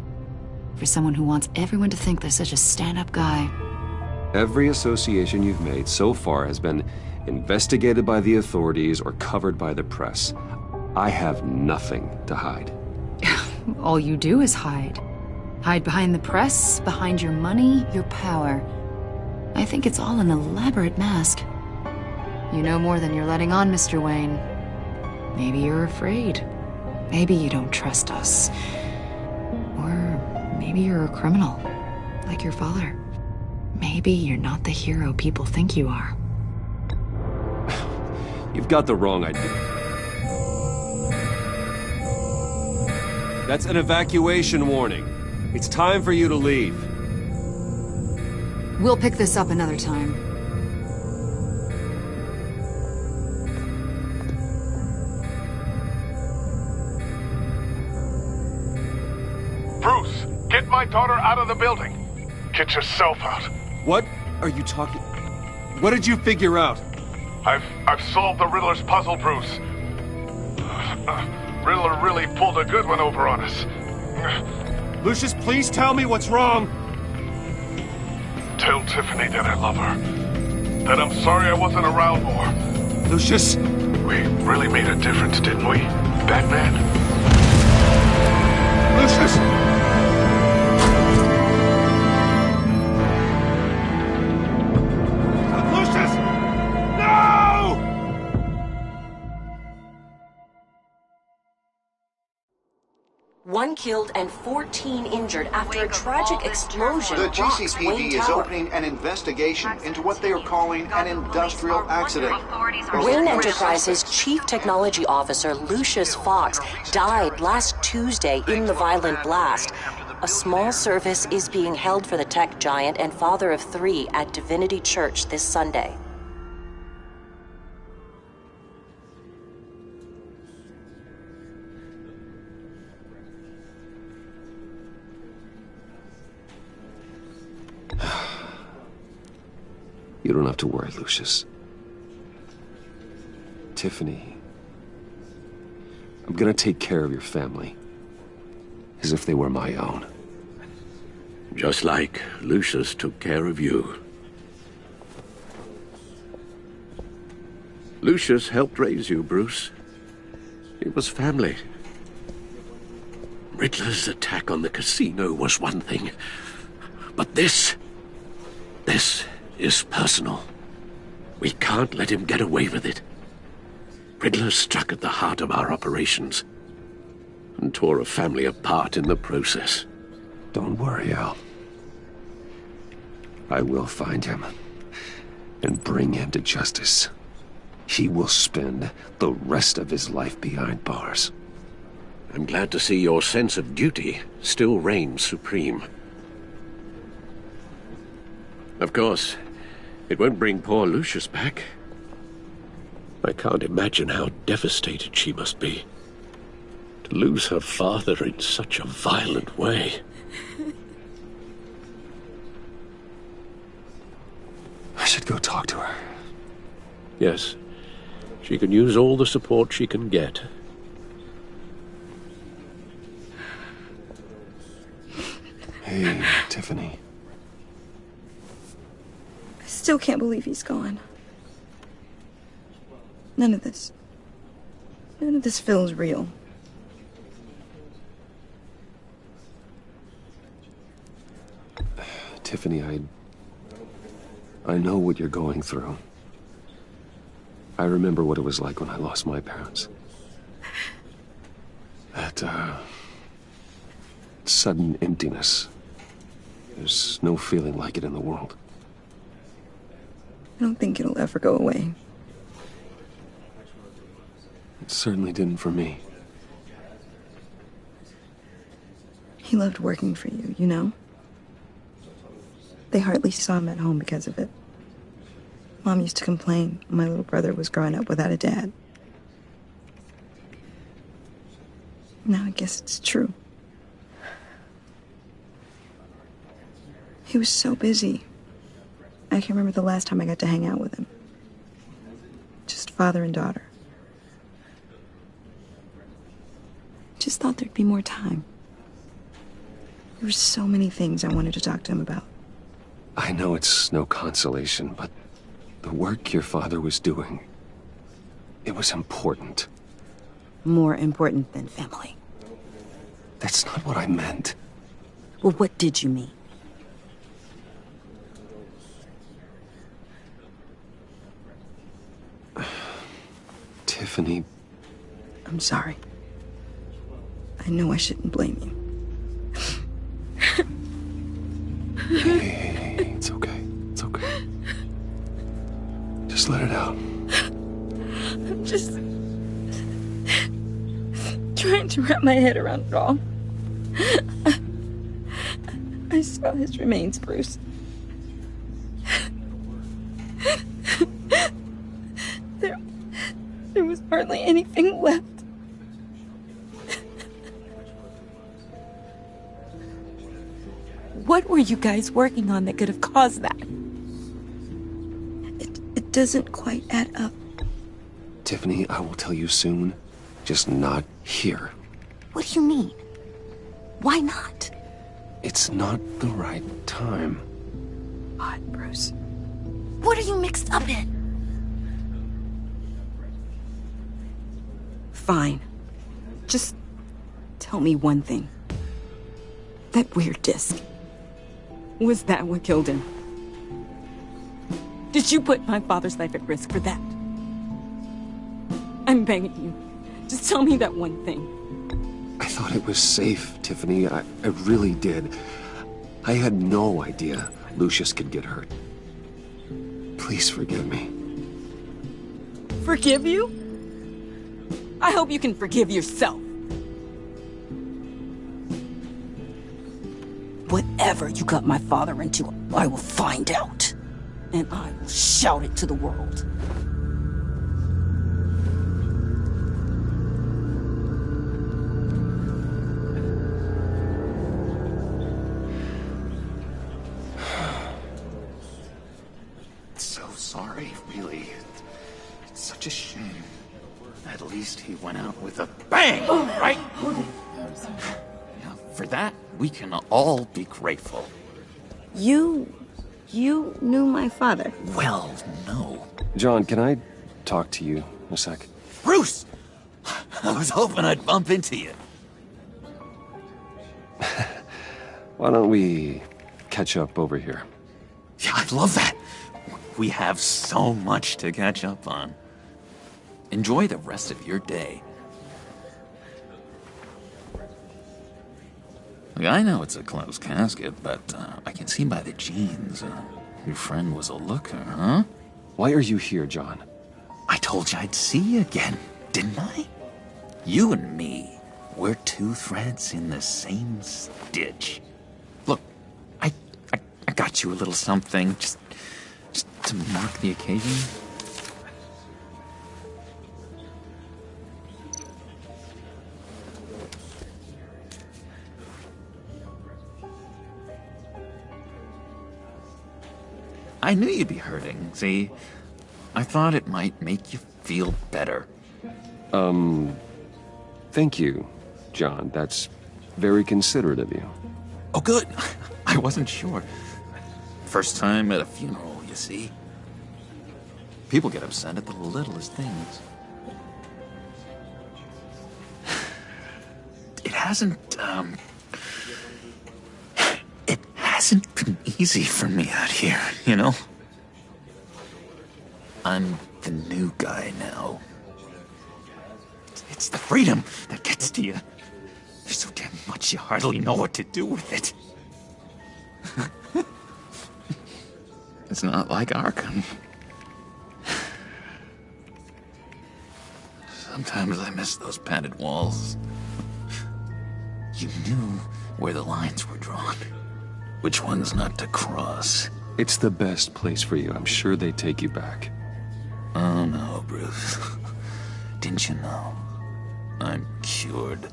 for someone who wants everyone to think they're such a stand-up guy. Every association you've made so far has been investigated by the authorities or covered by the press. I have nothing to hide. All you do is hide. Hide behind the press, behind your money, your power. I think it's all an elaborate mask. You know more than you're letting on, Mr. Wayne. Maybe you're afraid. Maybe you don't trust us. Or maybe you're a criminal, like your father. Maybe you're not the hero people think you are. You've got the wrong idea. That's an evacuation warning. It's time for you to leave. We'll pick this up another time. Bruce, get my daughter out of the building. Get yourself out. What are you talking... What did you figure out? I've solved the Riddler's puzzle, Bruce. Riddler really pulled a good one over on us. Lucius, please tell me what's wrong. Tell Tiffany that I love her. That I'm sorry I wasn't around more. Lucius! We really made a difference, didn't we, Batman? Lucius! Lucius! No! 1 killed and 14 injured after a tragic explosion. The rocks GCPD Wayne is Tower. opening an investigation into what they are calling an industrial accident. Wayne Enterprises' Chief Technology Officer Lucius Fox died last Tuesday in the violent blast. A small service is being held for the tech giant and father of 3 at Divinity Church this Sunday. You don't have to worry, Lucius. Tiffany, I'm gonna take care of your family. As if they were my own. Just like Lucius took care of you. Lucius helped raise you, Bruce. It was family. Riddler's attack on the casino was one thing. But this is personal. We can't let him get away with it. Riddler struck at the heart of our operations and tore a family apart in the process. Don't worry, Al. I will find him and bring him to justice. He will spend the rest of his life behind bars. I'm glad to see your sense of duty still reigns supreme. Of course, it won't bring poor Lucius back. I can't imagine how devastated she must be. To lose her father in such a violent way. I should go talk to her. Yes, she can use all the support she can get. Hey, Tiffany. I still can't believe he's gone. None of this feels real. Tiffany, I know what you're going through. I remember what it was like when I lost my parents. That, sudden emptiness. There's no feeling like it in the world. I don't think it'll ever go away. It certainly didn't for me. He loved working for you, you know? They hardly saw him at home because of it. Mom used to complain my little brother was growing up without a dad. Now I guess it's true. He was so busy. I can't remember the last time I got to hang out with him. Just father and daughter. Just thought there'd be more time. There were so many things I wanted to talk to him about. I know it's no consolation, but the work your father was doing, it was important. More important than family. That's not what I meant. Well, what did you mean? Tiffany. I'm sorry. I know I shouldn't blame you. Hey, it's okay. It's okay. Just let it out. I'm just trying to wrap my head around it all. I saw his remains, Bruce. There was hardly anything left. What were you guys working on that could have caused that? It doesn't quite add up. Tiffany, I will tell you soon. Just not here. What do you mean? Why not? It's not the right time. Odd, Bruce. What are you mixed up in? Fine. Just tell me one thing. That weird disc. Was that what killed him? Did you put my father's life at risk for that? I'm begging you. Just tell me that one thing. I thought thought it was safe, Tiffany. I really did. I had no idea Lucius could get hurt. Please forgive me. Forgive you? I hope you can forgive yourself. Whatever you got my father into, I will find out. And I will shout it to the world. So sorry, really. It's such a shame. At least he went out with a bang, right? Yeah, for that, we can all be grateful. You knew my father? Well, no. John, can I talk to you a sec? Bruce! I was hoping I'd bump into you. Why don't we catch up over here? Yeah, I'd love that. We have so much to catch up on. Enjoy the rest of your day. Look, I know it's a closed casket, but I can see by the jeans. Your friend was a looker, huh? Why are you here, John? I told you I'd see you again, didn't I? You and me, we're two threads in the same stitch. Look, I got you a little something, just to mark the occasion. I knew you'd be hurting, see? I thought it might make you feel better. Thank you, John. That's very considerate of you. Oh, good. I wasn't sure. First time at a funeral, you see? People get upset at the littlest things. It hasn't been easy for me out here, you know? I'm the new guy now. It's the freedom that gets to you. There's so damn much you hardly know what to do with it. It's not like Arkham. Sometimes I miss those padded walls. You knew where the lines were drawn. Which ones not to cross. It's the best place for you. I'm sure they take you back. Oh no, Bruce. Didn't you know? I'm cured.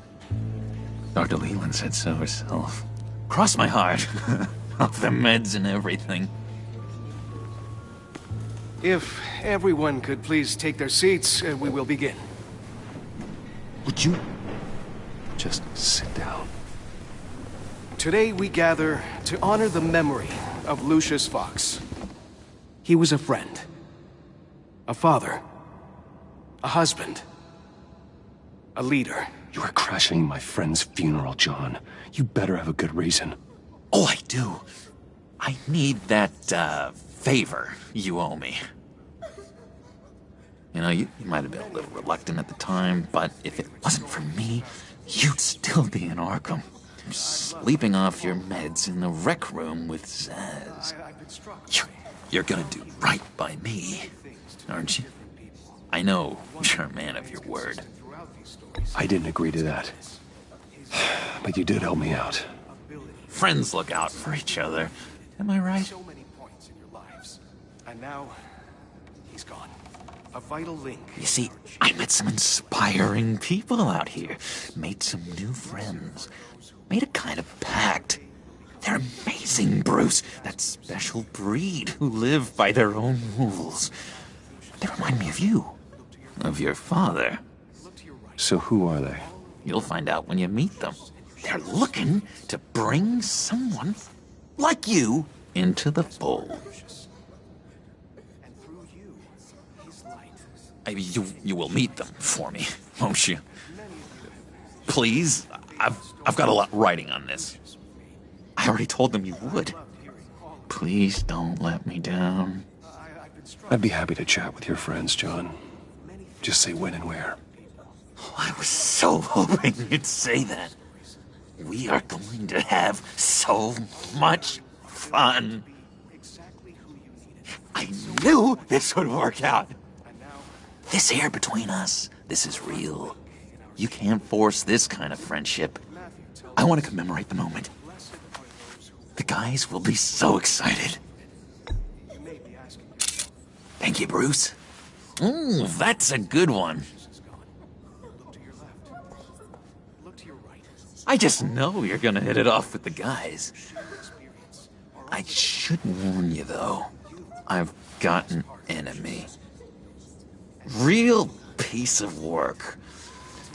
Dr. Leland said so herself. Cross my heart. Off the meds and everything. If everyone could please take their seats, we will begin. Would you just sit down? Today we gather to honor the memory of Lucius Fox. He was a friend, a father, a husband, a leader. You are crashing my friend's funeral, John. You better have a good reason. Oh, I do. I need that, favor you owe me. You know, you might have been a little reluctant at the time, but if it wasn't for me, you'd still be in Arkham. Sleeping off your meds in the rec room with Zaz. You're gonna do right by me, aren't you? I know you're a man of your word. I didn't agree to that. But you did help me out. Friends look out for each other. Am I right? So many points in your lives. And now, he's gone. A vital link. You see, I met some inspiring people out here. Made some new friends. Made a kind of pact. They're amazing, Bruce. That special breed who live by their own rules. They remind me of you. Of your father. So who are they? You'll find out when you meet them. They're looking to bring someone like you into the fold. You will meet them for me, won't you? Please? I've got a lot writing on this. I already told them you would. Please don't let me down. I'd be happy to chat with your friends, John. Just say when and where. I was so hoping you'd say that. We are going to have so much fun. I knew this would work out. This air between us, this is real. You can't force this kind of friendship. I want to commemorate the moment. The guys will be so excited. Thank you, Bruce. Ooh, that's a good one. I just know you're gonna hit it off with the guys. I should warn you, though. I've got an enemy. Real piece of work.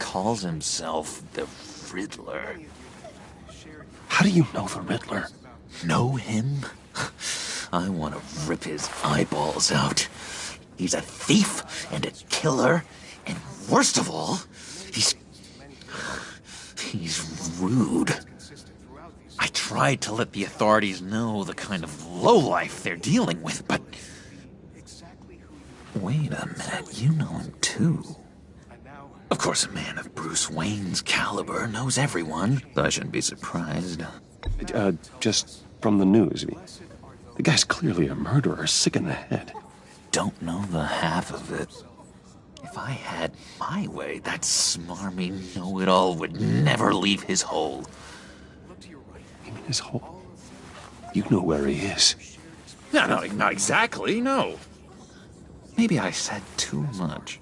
Calls himself the Riddler. How do you know the Riddler? Know him? I want to rip his eyeballs out. He's a thief and a killer, and worst of all, he's rude. I tried to let the authorities know the kind of lowlife they're dealing with, but... Wait a minute, you know him too. Of course, a man of Bruce Wayne's caliber knows everyone, so I shouldn't be surprised. Just from the news. The guy's clearly a murderer, sick in the head. Don't know the half of it. If I had my way, that smarmy know-it-all would never leave his hole. You mean his hole? You know where he is. No, not exactly, no. Maybe I said too much.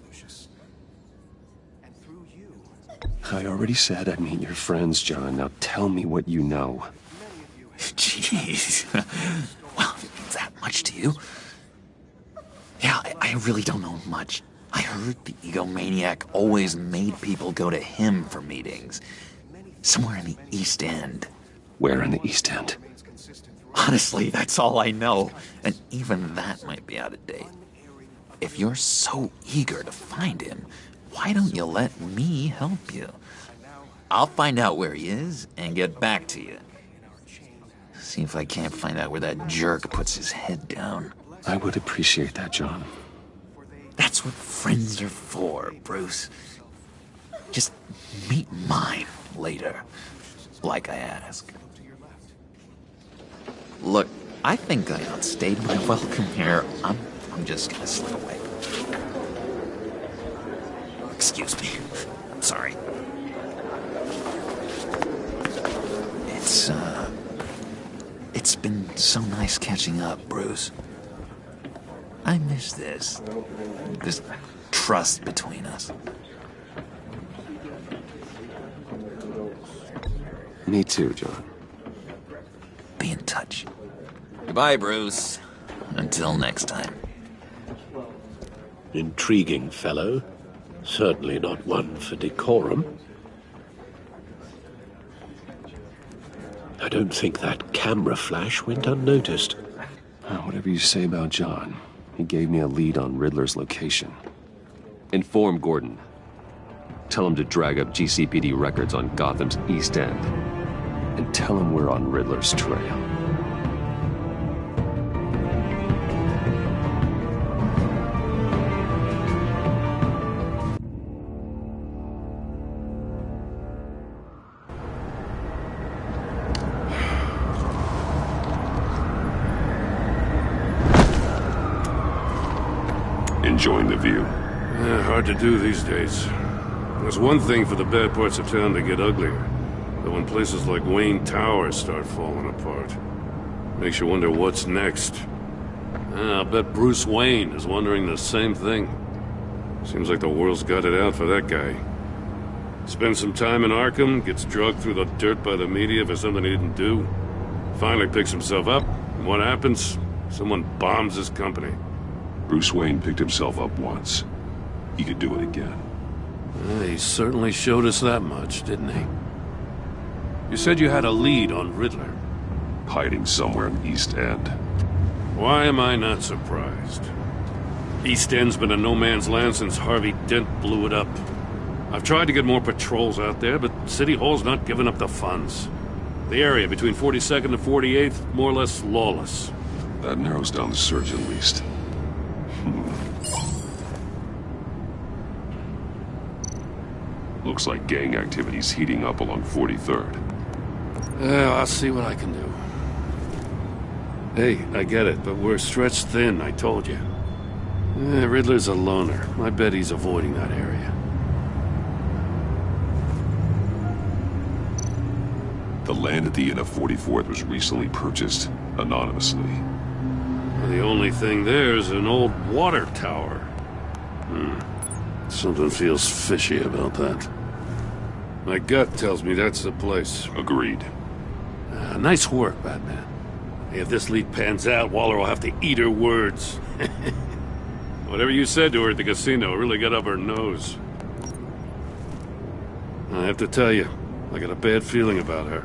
I already said I'd meet your friends, John. Now tell me what you know. Jeez. Well, that much to you? Yeah, I really don't know much. I heard the egomaniac always made people go to him for meetings. Somewhere in the East End. Where in the East End? Honestly, that's all I know. And even that might be out of date. If you're so eager to find him, why don't you let me help you? I'll find out where he is and get back to you. See if I can't find out where that jerk puts his head down. I would appreciate that, John. That's what friends are for, Bruce. Just meet mine later, like I ask. Look, I think I outstayed my welcome here. I'm just gonna slip away. Excuse me. I'm sorry. It's been so nice catching up, Bruce. I miss this trust between us. Me too, John. Be in touch. Goodbye, Bruce. Until next time. Intriguing fellow. Certainly not one for decorum. I don't think that camera flash went unnoticed. Whatever you say about John, he gave me a lead on Riddler's location. Inform Gordon. Tell him to drag up GCPD records on Gotham's East End. And tell him we're on Riddler's trail. Enjoying the view. Hard to do these days. There's one thing for the bad parts of town to get uglier. But when places like Wayne Towers start falling apart, makes you wonder what's next. I'll bet Bruce Wayne is wondering the same thing. Seems like the world's got it out for that guy. Spends some time in Arkham, gets drugged through the dirt by the media for something he didn't do. Finally picks himself up, and what happens? Someone bombs his company. Bruce Wayne picked himself up once. He could do it again. He certainly showed us that much, didn't he? You said you had a lead on Riddler. Hiding somewhere in East End. Why am I not surprised? East End's been a no-man's land since Harvey Dent blew it up. I've tried to get more patrols out there, but City Hall's not giving up the funds. The area between 42nd and 48th, more or less lawless. That narrows down the search at least. Looks like gang activity's heating up along 43rd. Yeah, I'll see what I can do. Hey, I get it, but we're stretched thin, I told you. Riddler's a loner. I bet he's avoiding that area. The land at the end of 44th was recently purchased anonymously. Well, the only thing there is an old water tower. Something feels fishy about that. My gut tells me that's the place. Agreed. Nice work, Batman. If this lead pans out, Waller will have to eat her words. Whatever you said to her at the casino really got up her nose. I have to tell you, I got a bad feeling about her.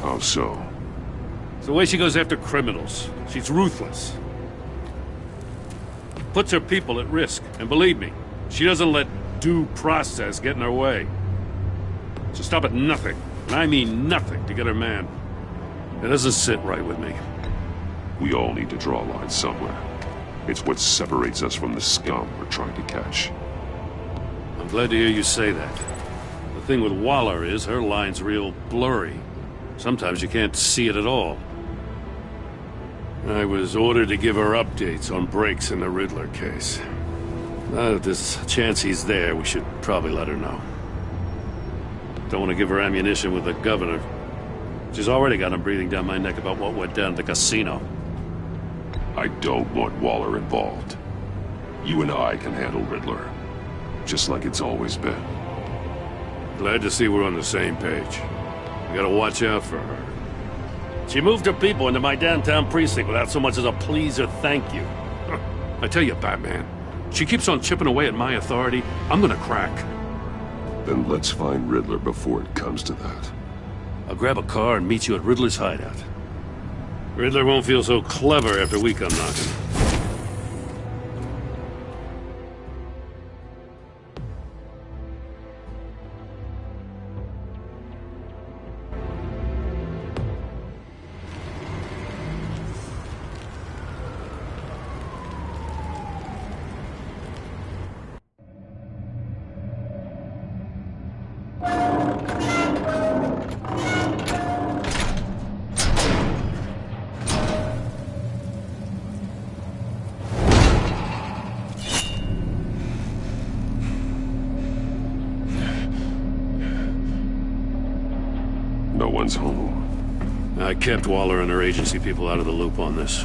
How so? It's the way she goes after criminals. She's ruthless. Puts her people at risk. And believe me, she doesn't let due process get in her way. She'll stop at nothing, and I mean nothing, to get her man. It doesn't sit right with me. We all need to draw a line somewhere. It's what separates us from the scum we're trying to catch. I'm glad to hear you say that. The thing with Waller is her line's real blurry. Sometimes you can't see it at all. I was ordered to give her updates on breaks in the Riddler case. If there's a chance he's there, we should probably let her know. Don't want to give her ammunition with the governor. She's already got him breathing down my neck about what went down at the casino. I don't want Waller involved. You and I can handle Riddler, just like it's always been. Glad to see we're on the same page. We gotta watch out for her. She moved her people into my downtown precinct without so much as a please or thank you. I tell you, Batman, she keeps on chipping away at my authority, I'm gonna crack. Then let's find Riddler before it comes to that. I'll grab a car and meet you at Riddler's hideout. Riddler won't feel so clever after we come knocking. No one's home. I kept Waller and her agency people out of the loop on this.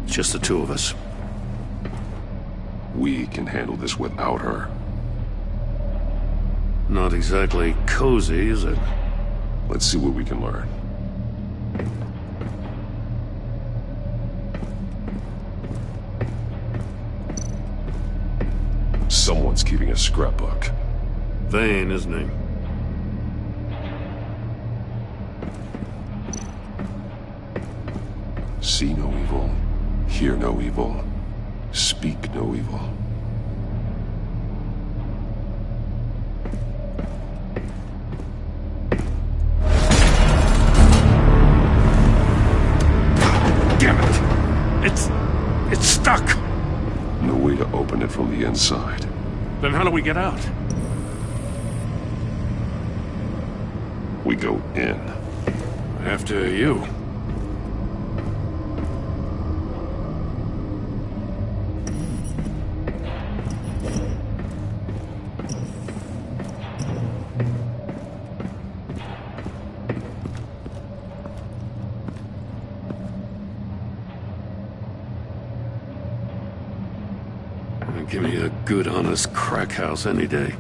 It's just the two of us. We can handle this without her. Not exactly cozy, is it? Let's see what we can learn. Someone's keeping a scrapbook. Vane, isn't he? See no evil, hear no evil, speak no evil. Damn it! It's stuck! No way to open it from the inside. Then how do we get out? We go in. After you. Give me a good, honest crack house any day.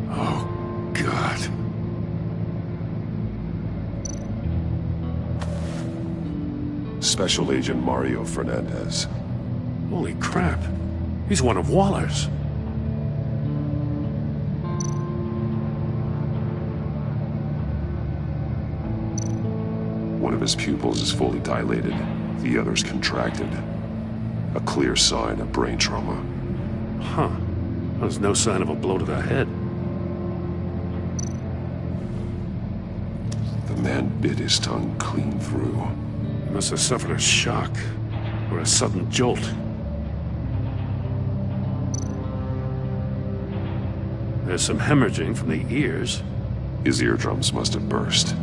Oh, God. Special Agent Mario Fernandez. Holy crap. He's one of Waller's. One of his pupils is fully dilated, the other's contracted. A clear sign of brain trauma. Huh. There's no sign of a blow to the head. The man bit his tongue clean through. He must have suffered a shock, or a sudden jolt. There's some hemorrhaging from the ears. His eardrums must have burst.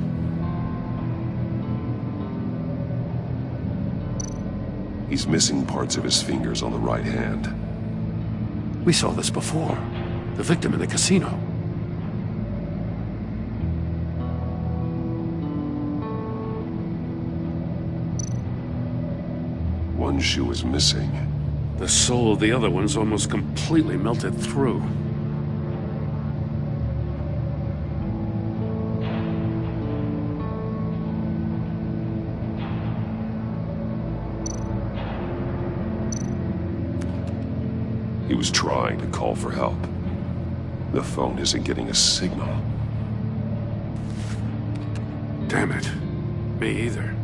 He's missing parts of his fingers on the right hand. We saw this before. The victim in the casino. One shoe is missing. The sole of the other one's almost completely melted through. He was trying to call for help. The phone isn't getting a signal. Damn it. Me either.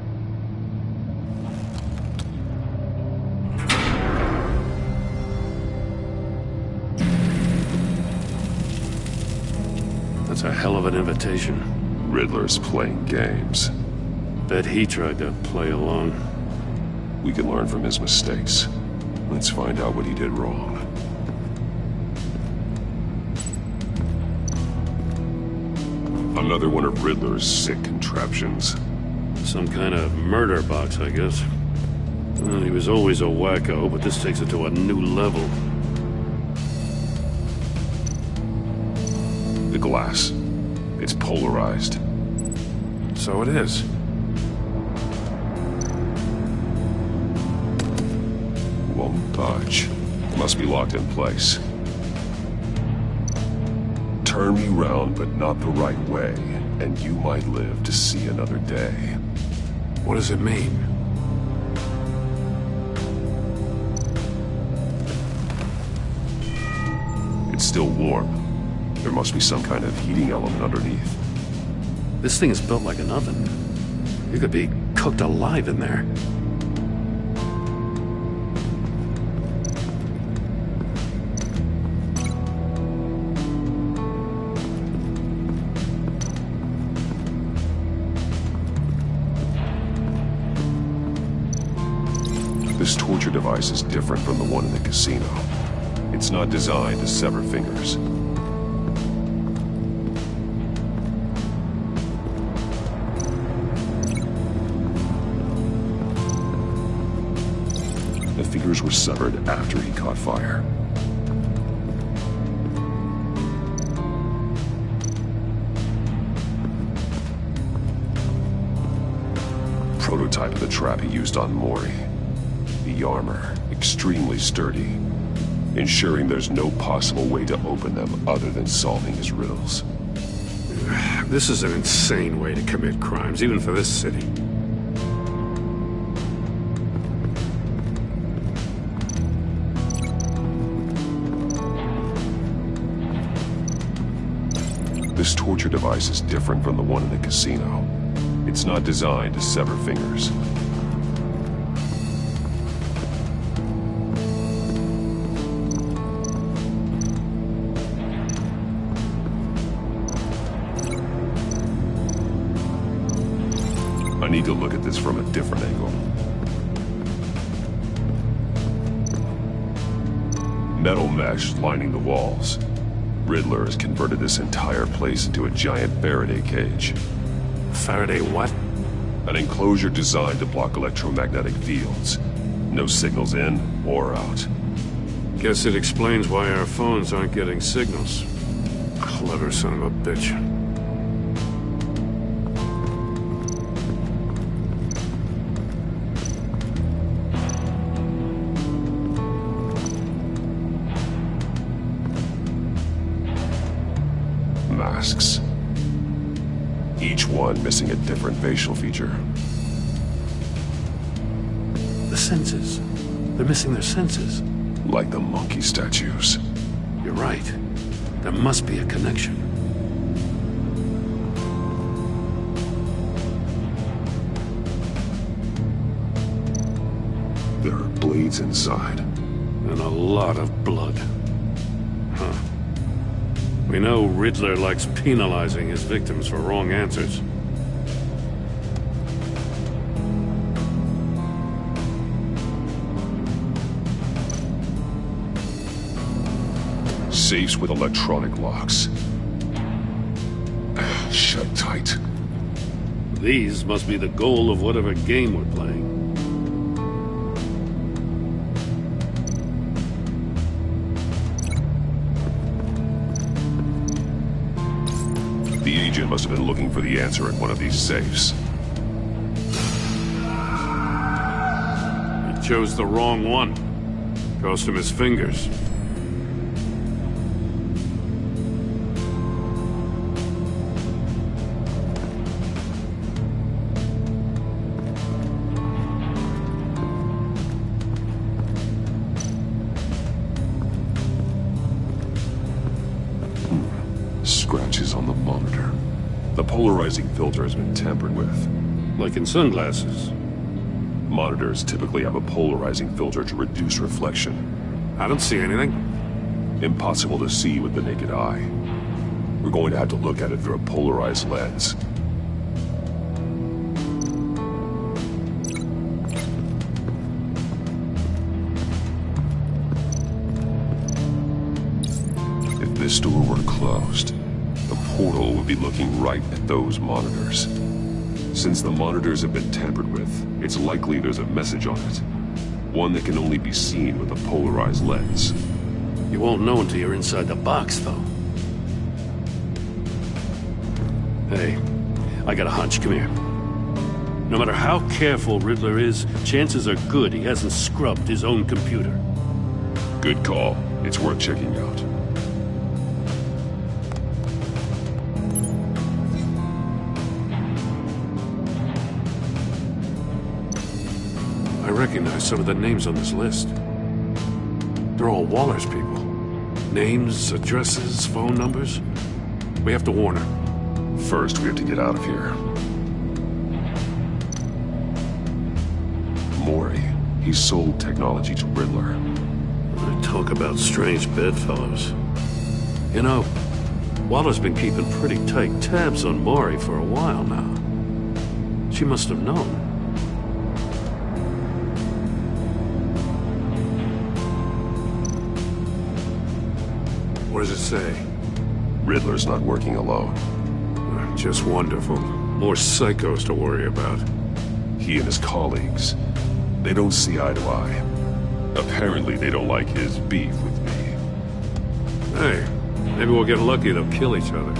That's a hell of an invitation. Riddler's playing games. Bet he tried to play along. We can learn from his mistakes. Let's find out what he did wrong. Another one of Riddler's sick contraptions. Some kind of murder box, I guess. Well, he was always a wacko, but this takes it to a new level. The glass. It's polarized. So it is. Won't budge. Must be locked in place. Turn me round, but not the right way, and you might live to see another day. What does it mean? It's still warm. There must be some kind of heating element underneath. This thing is built like an oven. You could be cooked alive in there. This torture device is different from the one in the casino. It's not designed to sever fingers. The fingers were severed after he caught fire. Prototype of the trap he used on Mori. The armor, extremely sturdy, ensuring there's no possible way to open them other than solving his riddles. This is an insane way to commit crimes, even for this city. This torture device is different from the one in the casino. It's not designed to sever fingers. I need to look at this from a different angle. Metal mesh lining the walls. Riddler has converted this entire place into a giant Faraday cage. Faraday what? An enclosure designed to block electromagnetic fields. No signals in or out. Guess it explains why our phones aren't getting signals. Clever son of a bitch. Masks. Each one missing a different facial feature. The senses. They're missing their senses. Like the monkey statues. You're right. There must be a connection. There are blades inside. And a lot of blood. Huh. We know Riddler likes penalizing his victims for wrong answers. Safes with electronic locks. Shut tight. These must be the goal of whatever game we're playing. The agent must have been looking for the answer in one of these safes. He chose the wrong one. Cost him his fingers. Scratches on the monitor. The polarizing filter has been tampered with. Like in sunglasses. Monitors typically have a polarizing filter to reduce reflection. I don't see anything. Impossible to see with the naked eye. We're going to have to look at it through a polarized lens. If this door were closed, the portal would be looking right at those monitors. Since the monitors have been tampered with, it's likely there's a message on it. One that can only be seen with a polarized lens. You won't know until you're inside the box, though. Hey, I got a hunch. Come here. No matter how careful Riddler is, chances are good he hasn't scrubbed his own computer. Good call. It's worth checking out. I recognize some of the names on this list. They're all Waller's people. Names, addresses, phone numbers. We have to warn her. First, we have to get out of here. Mori. He sold technology to Riddler. Talk about strange bedfellows. You know, Waller's been keeping pretty tight tabs on Mori for a while now. She must have known. What does it say? Riddler's not working alone. Just wonderful. More psychos to worry about. He and his colleagues, they don't see eye to eye. Apparently they don't like his beef with me. Hey, maybe we'll get lucky they'll kill each other.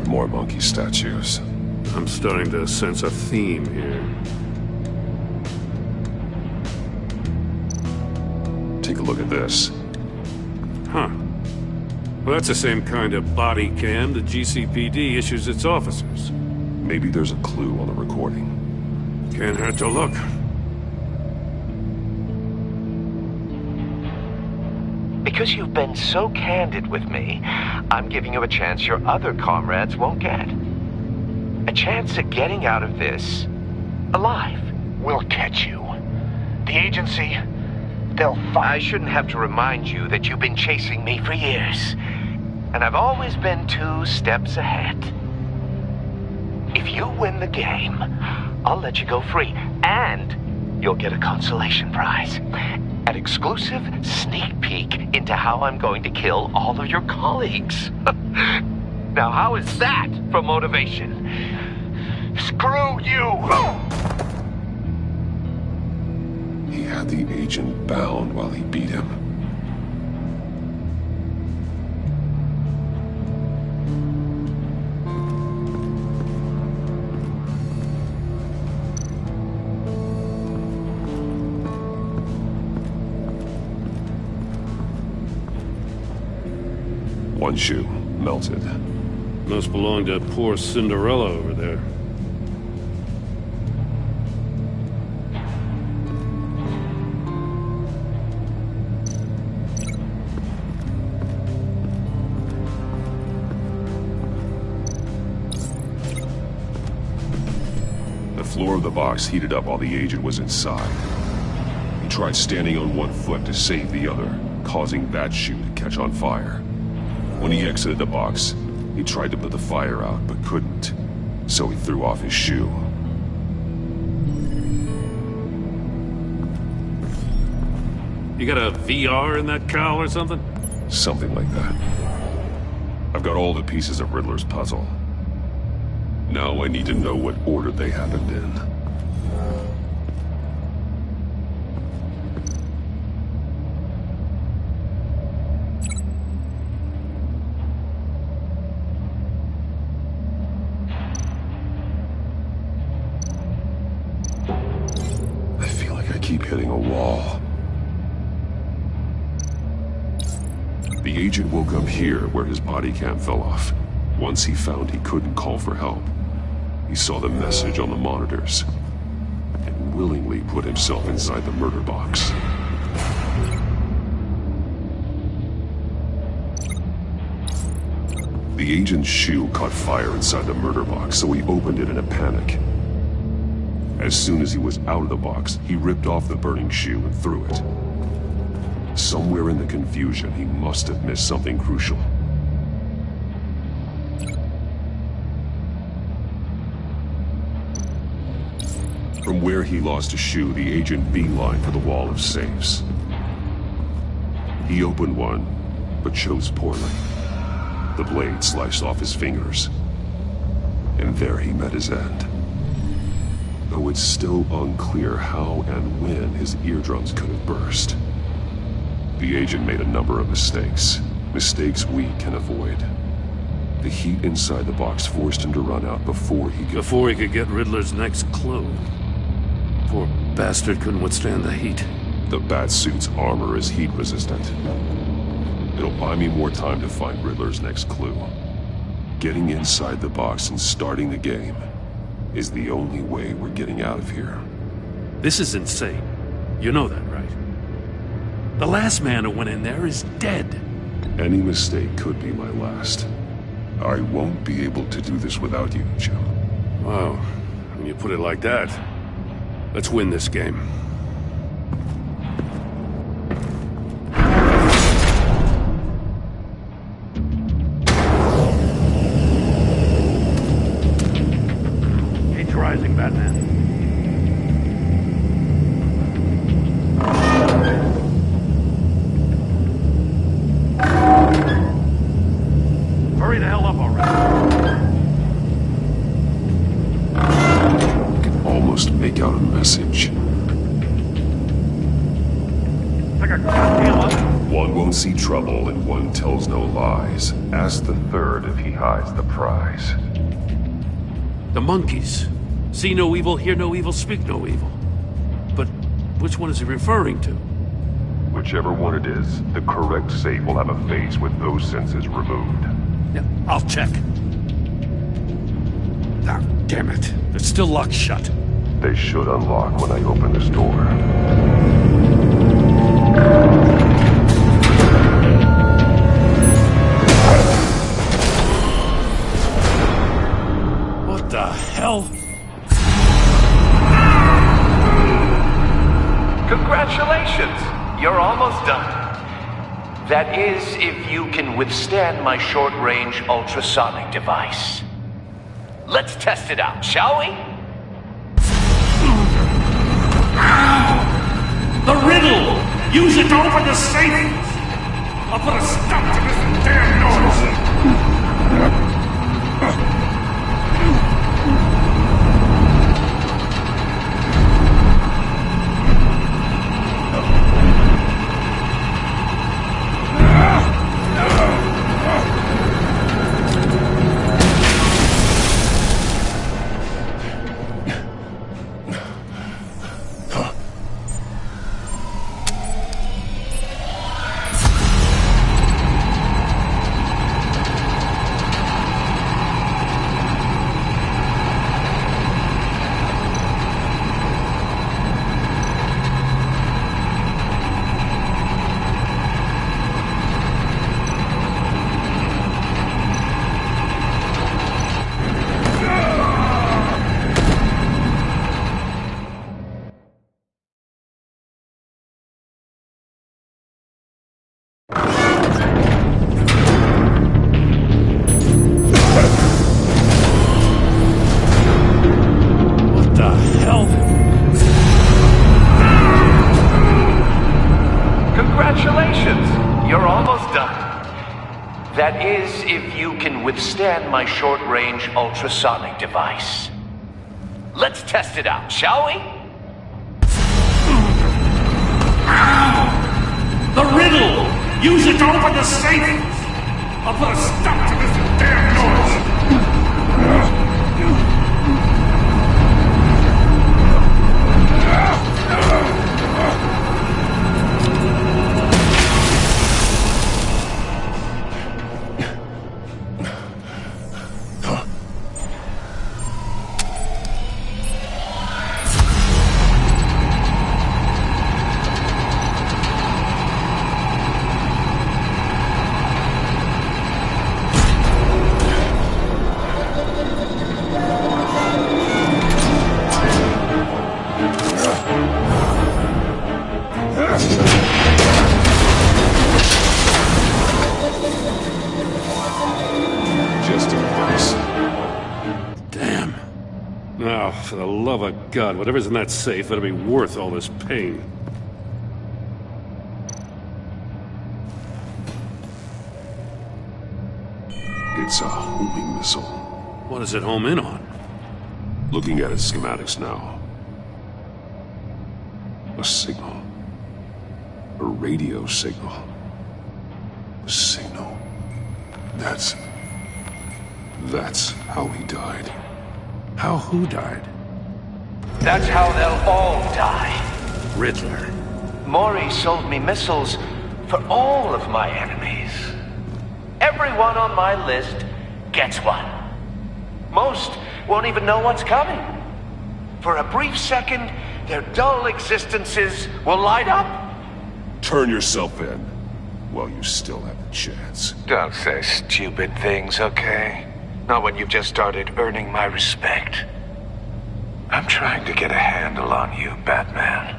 More monkey statues. I'm starting to sense a theme here. Take a look at this. Huh. Well, that's the same kind of body cam the GCPD issues its officers. Maybe there's a clue on the recording. Can't hurt to look. Because you've been so candid with me, I'm giving you a chance your other comrades won't get. A chance at getting out of this alive. We'll catch you. The agency, they'll find... I shouldn't have to remind you that you've been chasing me for years. And I've always been 2 steps ahead. If you win the game, I'll let you go free. And you'll get a consolation prize. An exclusive sneak peek into how I'm going to kill all of your colleagues. Now, how is that for motivation? Screw you! He had the agent bound while he beat him. One shoe, melted. Must belong to poor Cinderella over there. The floor of the box heated up while the agent was inside. He tried standing on one foot to save the other, causing that shoe to catch on fire. When he exited the box, he tried to put the fire out, but couldn't. So he threw off his shoe. You got a VR in that cowl or something? Something like that. I've got all the pieces of Riddler's puzzle. Now I need to know what order they happened in. I feel like I keep hitting a wall. The agent woke up here where his body cam fell off. Once he found he couldn't call for help, he saw the message on the monitors and willingly put himself inside the murder box. The agent's shoe caught fire inside the murder box, so he opened it in a panic. As soon as he was out of the box, he ripped off the burning shoe and threw it. Somewhere in the confusion, he must have missed something crucial. From where he lost a shoe, the agent beelined for the wall of safes. He opened one, but chose poorly. The blade sliced off his fingers. And there he met his end. Though it's still unclear how and when his eardrums could have burst. The agent made a number of mistakes. Mistakes we can avoid. The heat inside the box forced him to run out before he could get Riddler's next clue. Poor bastard couldn't withstand the heat. The Batsuit's armor is heat resistant. It'll buy me more time to find Riddler's next clue. Getting inside the box and starting the game is the only way we're getting out of here. This is insane. You know that, right? The last man who went in there is dead. Any mistake could be my last. I won't be able to do this without you, Jim. Wow. When you put it like that, let's win this game. Heat's rising, Batman. Hurry the hell up already. Almost make out a message. Like a gun deal. One won't see trouble and one tells no lies. Ask the third if he hides the prize. The monkeys. See no evil, hear no evil, speak no evil. But which one is he referring to? Whichever one it is, the correct safe will have a face with those senses removed. Yeah, I'll check. Ah, damn it. They're still locked shut. They should unlock when I open this door. What the hell? Congratulations! You're almost done. That is, if you can withstand my short-range ultrasonic device. Let's test it out, shall we? The riddle! Use it to open the safe! I'll put a stop to this damn noise! What the hell? Congratulations! You're almost done. That is, if you can withstand my short-range ultrasonic device. Let's test it out, shall we? The riddle! Use it to open the safe! I'll put a stop to this damn noise! Oh, for the love of God, whatever's in that safe better be worth all this pain. It's a homing missile. What does it home in on? Looking at its schematics now. A signal. A radio signal. A signal. That's how he died. How who died? That's how they'll all die. Riddler. Maury sold me missiles for all of my enemies. Everyone on my list gets one. Most won't even know what's coming. For a brief second, their dull existences will light up. Turn yourself in while you still have a chance. Don't say stupid things, okay? Not when you've just started earning my respect. I'm trying to get a handle on you, Batman.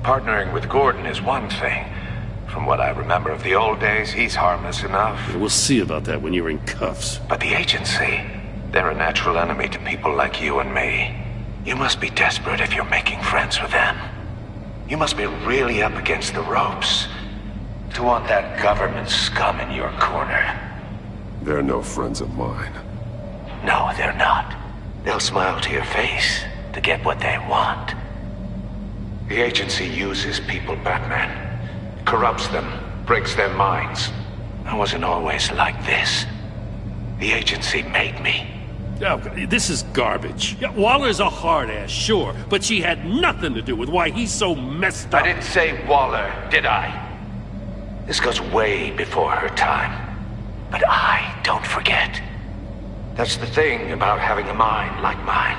Partnering with Gordon is one thing. From what I remember of the old days, he's harmless enough. Yeah, we'll see about that when you're in cuffs. But the agency, they're a natural enemy to people like you and me. You must be desperate if you're making friends with them. You must be really up against the ropes to want that government scum in your corner. They're no friends of mine. No, they're not. They'll smile to your face to get what they want. The agency uses people, Batman. Corrupts them, breaks their minds. I wasn't always like this. The agency made me. Oh, this is garbage. Yeah, Waller's a hard-ass, sure, but she had nothing to do with why he's so messed up. I didn't say Waller, did I? This goes way before her time. But I don't forget. That's the thing about having a mind like mine.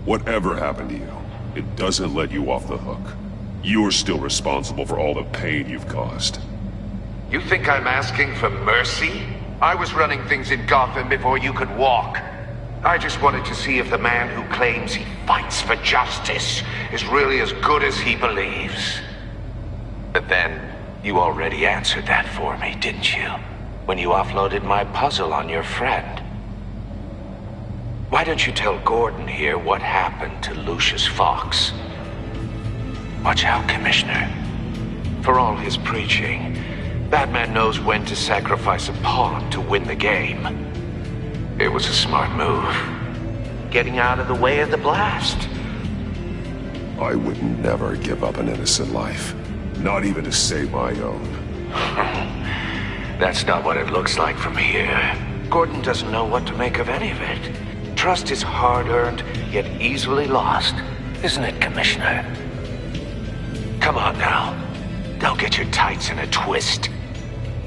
Whatever happened to you, it doesn't let you off the hook. You're still responsible for all the pain you've caused. You think I'm asking for mercy? I was running things in Gotham before you could walk. I just wanted to see if the man who claims he fights for justice is really as good as he believes. But then, you already answered that for me, didn't you? When you offloaded my puzzle on your friend. Why don't you tell Gordon here what happened to Lucius Fox? Watch out, Commissioner. For all his preaching, Batman knows when to sacrifice a pawn to win the game. It was a smart move. Getting out of the way of the blast. I would never give up an innocent life. Not even to save my own. That's not what it looks like from here. Gordon doesn't know what to make of any of it. Trust is hard-earned, yet easily lost. Isn't it, Commissioner? Come on now. Don't get your tights in a twist.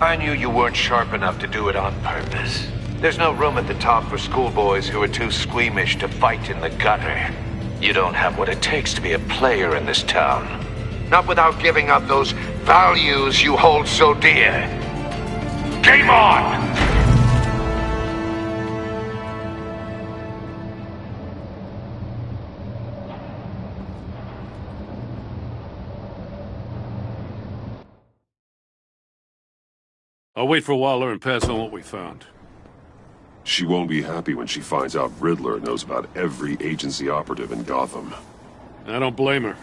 I knew you weren't sharp enough to do it on purpose. There's no room at the top for schoolboys who are too squeamish to fight in the gutter. You don't have what it takes to be a player in this town. Not without giving up those values you hold so dear. Game on! I'll wait for Waller and pass on what we found. She won't be happy when she finds out Riddler knows about every agency operative in Gotham. I don't blame her.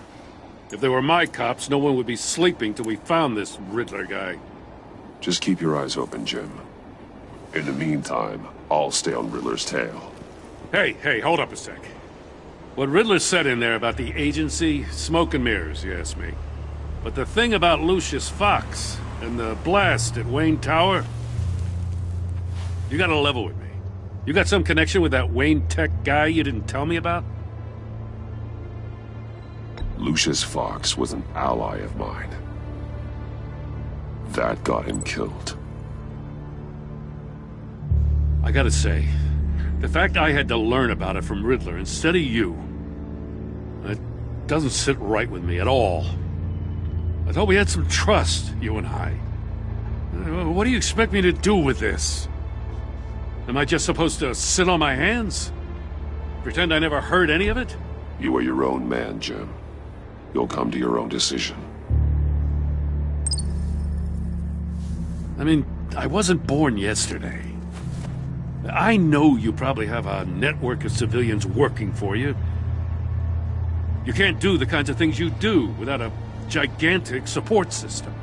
If they were my cops, no one would be sleeping till we found this Riddler guy. Just keep your eyes open, Jim. In the meantime, I'll stay on Riddler's tail. Hey, hold up a sec. What Riddler said in there about the agency, smoke and mirrors, you ask me. But the thing about Lucius Fox and the blast at Wayne Tower, you gotta level with me. You got some connection with that Wayne Tech guy you didn't tell me about? Lucius Fox was an ally of mine. That got him killed. I gotta say, the fact I had to learn about it from Riddler instead of you, it doesn't sit right with me at all. I thought we had some trust, you and I. What do you expect me to do with this? Am I just supposed to sit on my hands? Pretend I never heard any of it? You are your own man, Jim. You'll come to your own decision. I mean, I wasn't born yesterday. I know you probably have a network of civilians working for you. You can't do the kinds of things you do without a gigantic support system.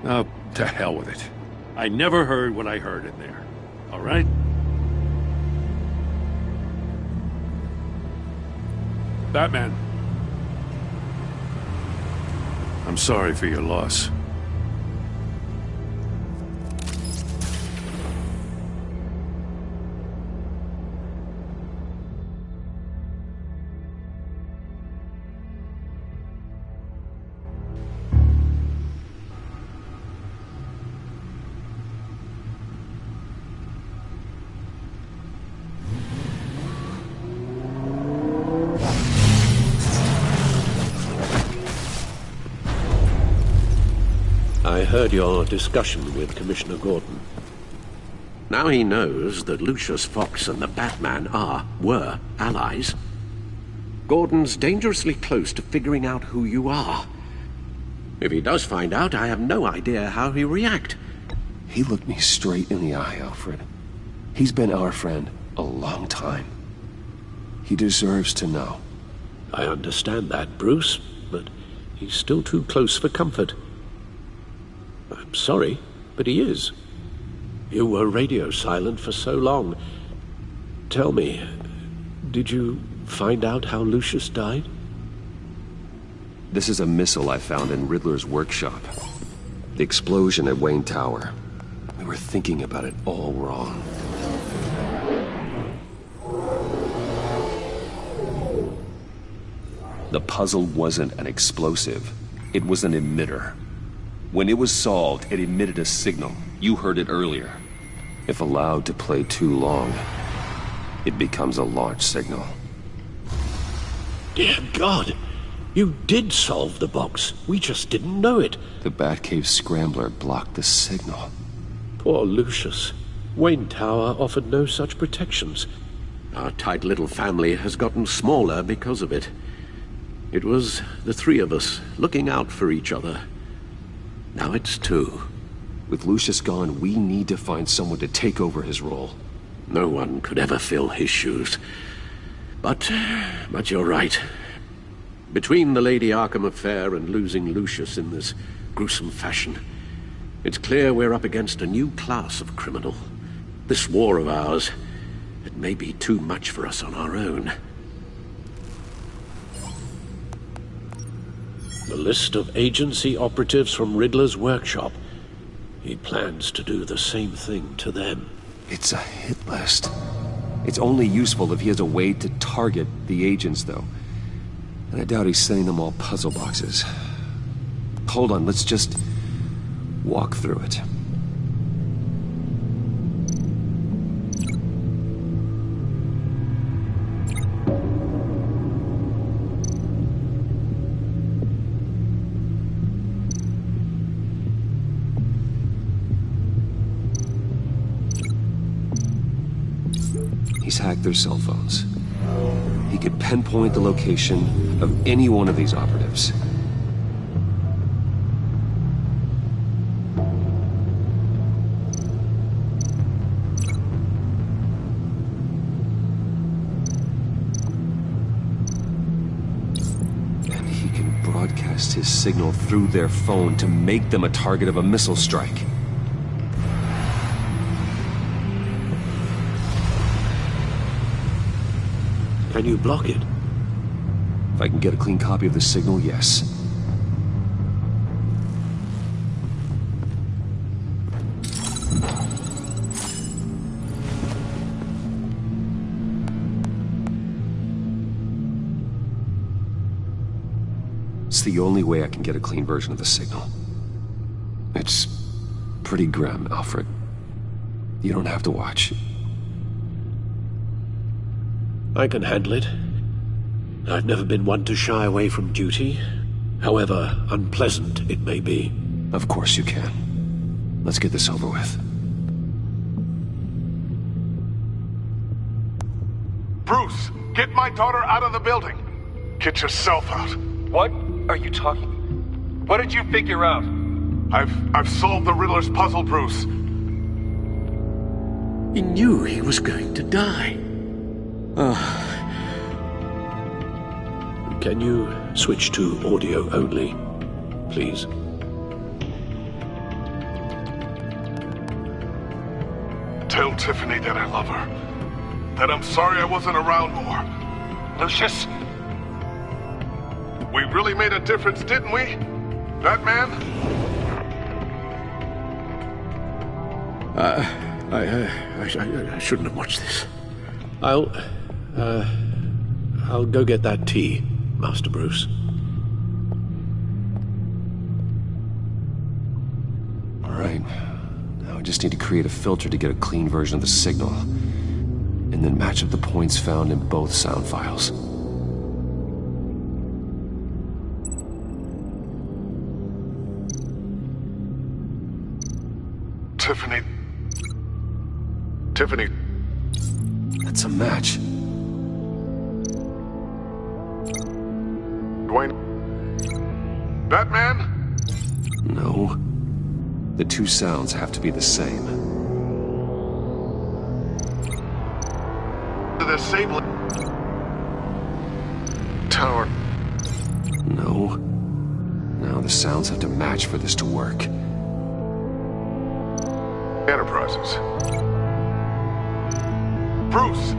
Oh, to hell with it. I never heard what I heard in there. All right? Batman. I'm sorry for your loss. I heard your discussion with Commissioner Gordon. Now he knows that Lucius Fox and the Batman were allies. Gordon's dangerously close to figuring out who you are. If he does find out, I have no idea how he'll react. He looked me straight in the eye, Alfred. He's been our friend a long time. He deserves to know. I understand that, Bruce, but he's still too close for comfort. I'm sorry, but he is. You were radio silent for so long. Tell me, did you find out how Lucius died? This is a missile I found in Riddler's workshop. The explosion at Wayne Tower. We were thinking about it all wrong. The puzzle wasn't an explosive. It was an emitter. When it was solved, it emitted a signal. You heard it earlier. If allowed to play too long, it becomes a launch signal. Dear God! You did solve the box. We just didn't know it. The Batcave scrambler blocked the signal. Poor Lucius. Wayne Tower offered no such protections. Our tight little family has gotten smaller because of it. It was the three of us looking out for each other. Now it's two. With Lucius gone, we need to find someone to take over his role. No one could ever fill his shoes. But you're right. Between the Lady Arkham affair and losing Lucius in this gruesome fashion, it's clear we're up against a new class of criminal. This war of ours, it may be too much for us on our own. The list of agency operatives from Riddler's workshop. He plans to do the same thing to them. It's a hit list. It's only useful if he has a way to target the agents, though. And I doubt he's sending them all puzzle boxes. Hold on, let's just walk through it. He's hacked their cell phones. He could pinpoint the location of any one of these operatives. broadcast his signal through their phone to make them a target of a missile strike. Can you block it? If I can get a clean copy of the signal, yes. It's the only way I can get a clean version of the signal. It's pretty grim, Alfred. You don't have to watch. I can handle it. I've never been one to shy away from duty, however unpleasant it may be. Of course you can. Let's get this over with. Bruce, get my daughter out of the building. Get yourself out. What are you talking? What did you figure out? I've solved the Riddler's puzzle, Bruce. He knew he was going to die. Can you switch to audio only, please? Tell Tiffany that I love her. That I'm sorry I wasn't around more. Lucius? We really made a difference, didn't we? Batman? I shouldn't have watched this. I'll go get that tea, Master Bruce. All right. Now I just need to create a filter to get a clean version of the signal, and then match up the points found in both sound files. Tiffany. That's a match. Dwayne. Batman? No. The two sounds have to be the same. The disabling tower. No. Now the sounds have to match for this to work. Enterprises. Bruce!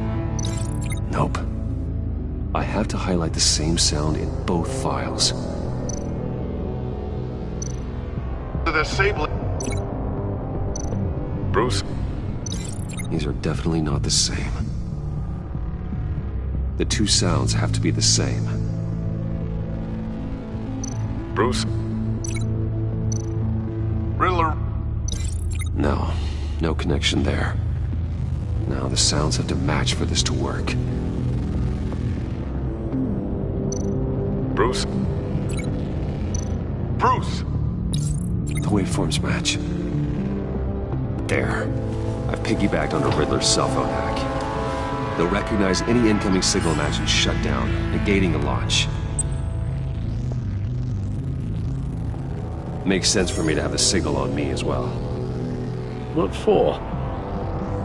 Nope. I have to highlight the same sound in both files. The disabling... Bruce? These are definitely not the same. The two sounds have to be the same. Bruce? Riddler? No. No connection there. Now the sounds have to match for this to work. Bruce? Bruce! The waveforms match. There. I've piggybacked onto Riddler's cell phone hack. They'll recognize any incoming signal match and shut down, negating the launch. Makes sense for me to have the signal on me as well. What for?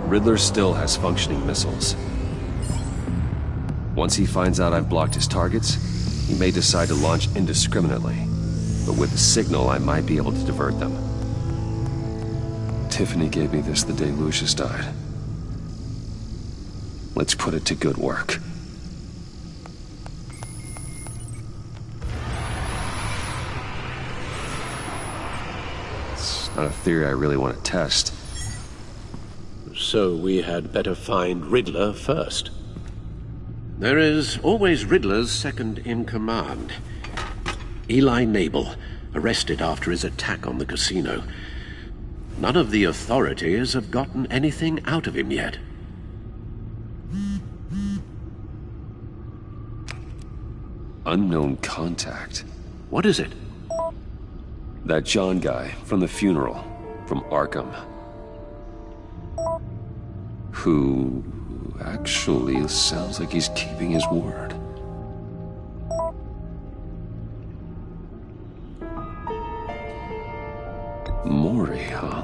Riddler still has functioning missiles. Once he finds out I've blocked his targets, he may decide to launch indiscriminately. But with the signal, I might be able to divert them. Tiffany gave me this the day Lucius died. Let's put it to good work. It's not a theory I really want to test. So we had better find Riddler first. There is always Riddler's second-in-command. Eli Nabel, arrested after his attack on the casino. None of the authorities have gotten anything out of him yet. Unknown contact. What is it? That John guy from the funeral, from Arkham. Who actually sounds like he's keeping his word. Mori, huh?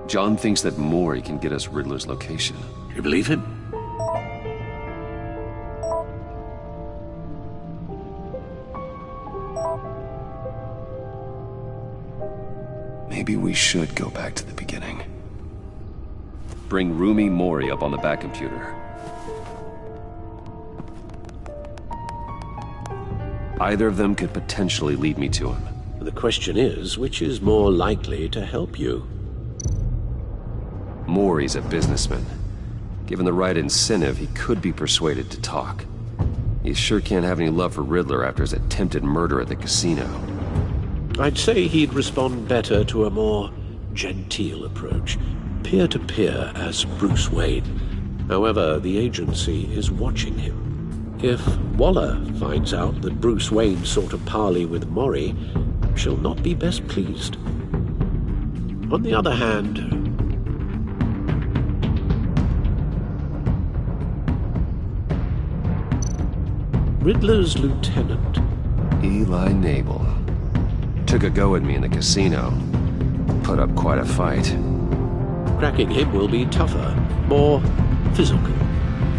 John thinks that Maury can get us Riddler's location. You believe him? Maybe we should go back to the beginning. Bring Rumi Mori up on the back computer. Either of them could potentially lead me to him. The question is, which is more likely to help you? Mori's a businessman. Given the right incentive, he could be persuaded to talk. He sure can't have any love for Riddler after his attempted murder at the casino. I'd say he'd respond better to a more genteel approach, peer-to-peer as Bruce Wayne. However, the agency is watching him. If Waller finds out that Bruce Wayne sought a parley with Mori, she'll not be best pleased. On the other hand, Riddler's lieutenant, Eli Nabel, took a go at me in the casino. Put up quite a fight. Cracking him will be tougher, more physical.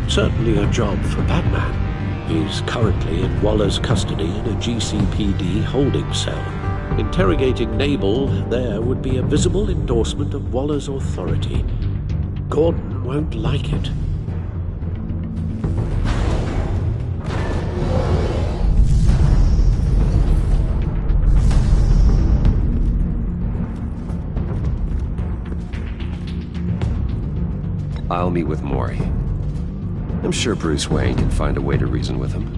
Certainly a job for Batman. He's currently in Waller's custody in a GCPD holding cell. Interrogating Nabel there would be a visible endorsement of Waller's authority. Gordon won't like it. I'll meet with Mori. I'm sure Bruce Wayne can find a way to reason with him.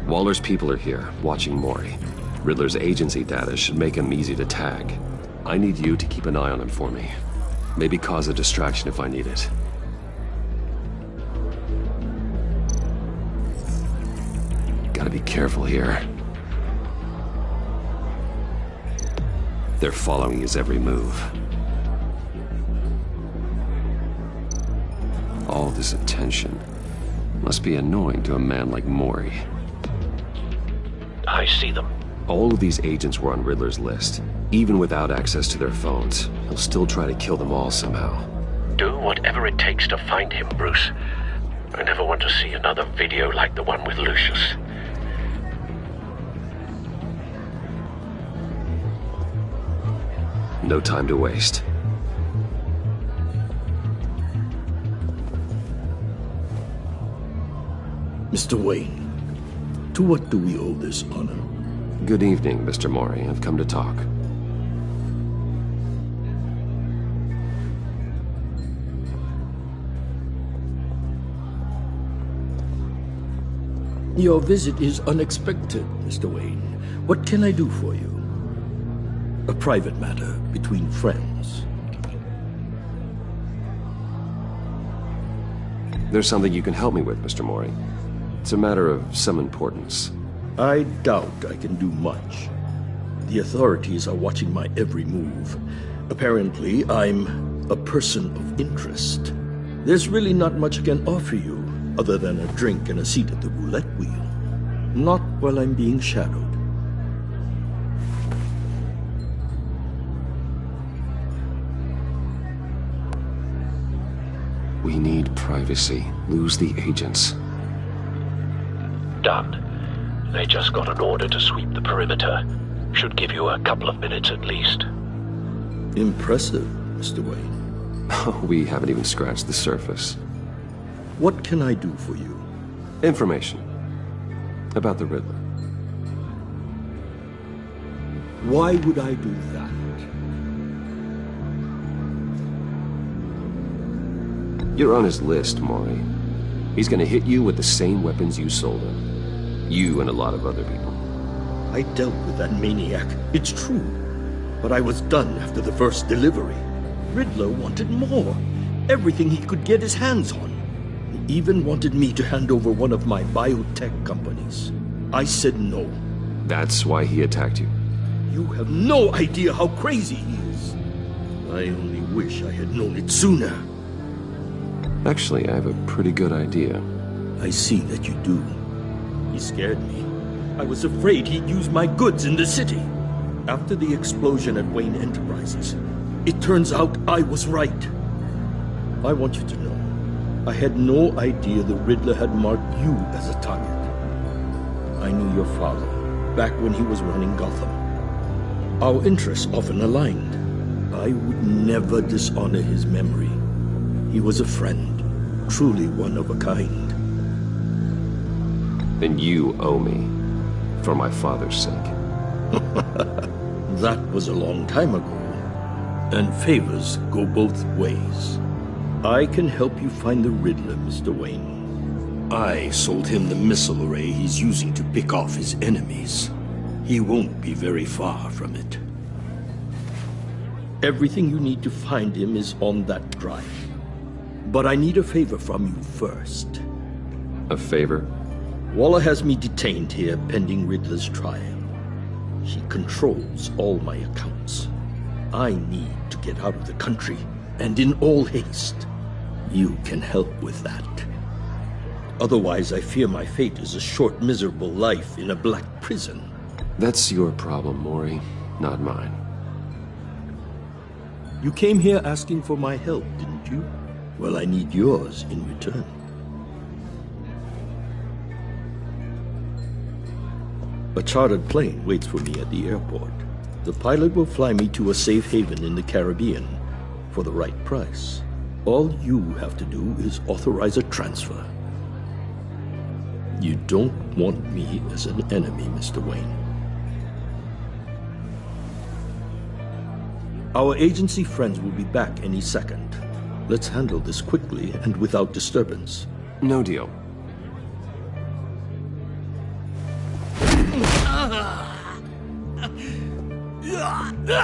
Waller's people are here, watching Mori. Riddler's agency data should make him easy to tag. I need you to keep an eye on him for me. Maybe cause a distraction if I need it. Gotta be careful here. They're following his every move. All this attention must be annoying to a man like Mori. I see them. All of these agents were on Riddler's list. Even without access to their phones, he'll still try to kill them all somehow. Do whatever it takes to find him, Bruce. I never want to see another video like the one with Lucius. No time to waste. Mr. Wayne, to what do we owe this honor? Good evening, Mr. Mori. I've come to talk. Your visit is unexpected, Mr. Wayne. What can I do for you? A private matter between friends. There's something you can help me with, Mr. Mori. It's a matter of some importance. I doubt I can do much. The authorities are watching my every move. Apparently, I'm a person of interest. There's really not much I can offer you other than a drink and a seat at the roulette wheel. Not while I'm being shadowed. We need privacy. Lose the agents. Done. They just got an order to sweep the perimeter. Should give you a couple of minutes at least. Impressive, Mr. Wayne. We haven't even scratched the surface. What can I do for you? Information. About the Riddler. Why would I do that? You're on his list, Maury. He's gonna hit you with the same weapons you sold him. You and a lot of other people. I dealt with that maniac, it's true. But I was done after the first delivery. Riddler wanted more. Everything he could get his hands on. He even wanted me to hand over one of my biotech companies. I said no. That's why he attacked you? You have no idea how crazy he is. I only wish I had known it sooner. Actually, I have a pretty good idea. I see that you do. He scared me. I was afraid he'd use my goods in the city. After the explosion at Wayne Enterprises, it turns out I was right. I want you to know, I had no idea the Riddler had marked you as a target. I knew your father, back when he was running Gotham. Our interests often aligned. I would never dishonor his memory. He was a friend, truly one of a kind. Then you owe me, for my father's sake. That was a long time ago, and favors go both ways. I can help you find the Riddler, Mr. Wayne. I sold him the missile array he's using to pick off his enemies. He won't be very far from it. Everything you need to find him is on that drive. But I need a favor from you first. A favor? Waller has me detained here pending Riddler's trial. She controls all my accounts. I need to get out of the country, and in all haste. You can help with that. Otherwise, I fear my fate is a short, miserable life in a black prison. That's your problem, Maury, not mine. You came here asking for my help, didn't you? Well, I need yours in return. A chartered plane waits for me at the airport. The pilot will fly me to a safe haven in the Caribbean for the right price. All you have to do is authorize a transfer. You don't want me as an enemy, Mr. Wayne. Our agency friends will be back any second. Let's handle this quickly and without disturbance. No deal.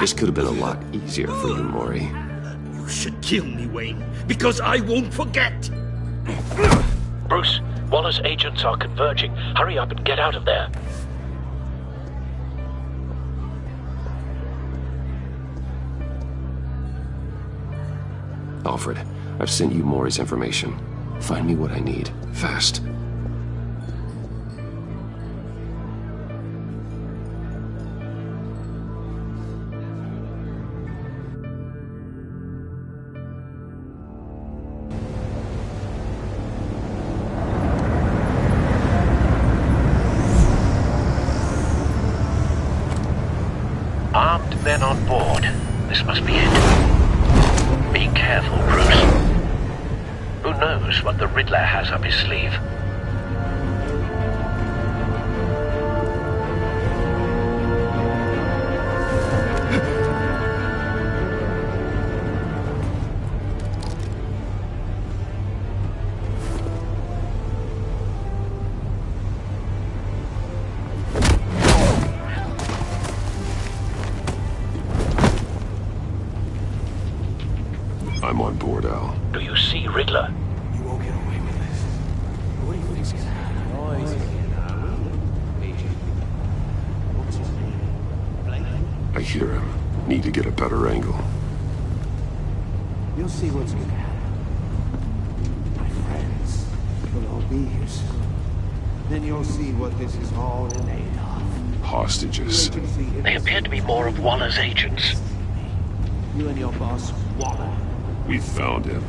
This could have been a lot easier for you, Maury. You should kill me, Wayne, because I won't forget! Bruce, Waller's agents are converging. Hurry up and get out of there. Alfred, I've sent you Maury's information. Find me what I need, fast. Armed men on board. This must be it. Be careful, Bruce. Who knows what the Riddler has up his sleeve? I'm on board, Al. Do you see Riddler? You won't get away with this. What do you think's gonna happen? I hear him. Need to get a better angle. You'll see what's gonna happen. My friends, we'll all be here soon. Then you'll see what this is all in aid of. Hostages. They appear to be more of Waller's agents. You and your boss, Waller. We found him.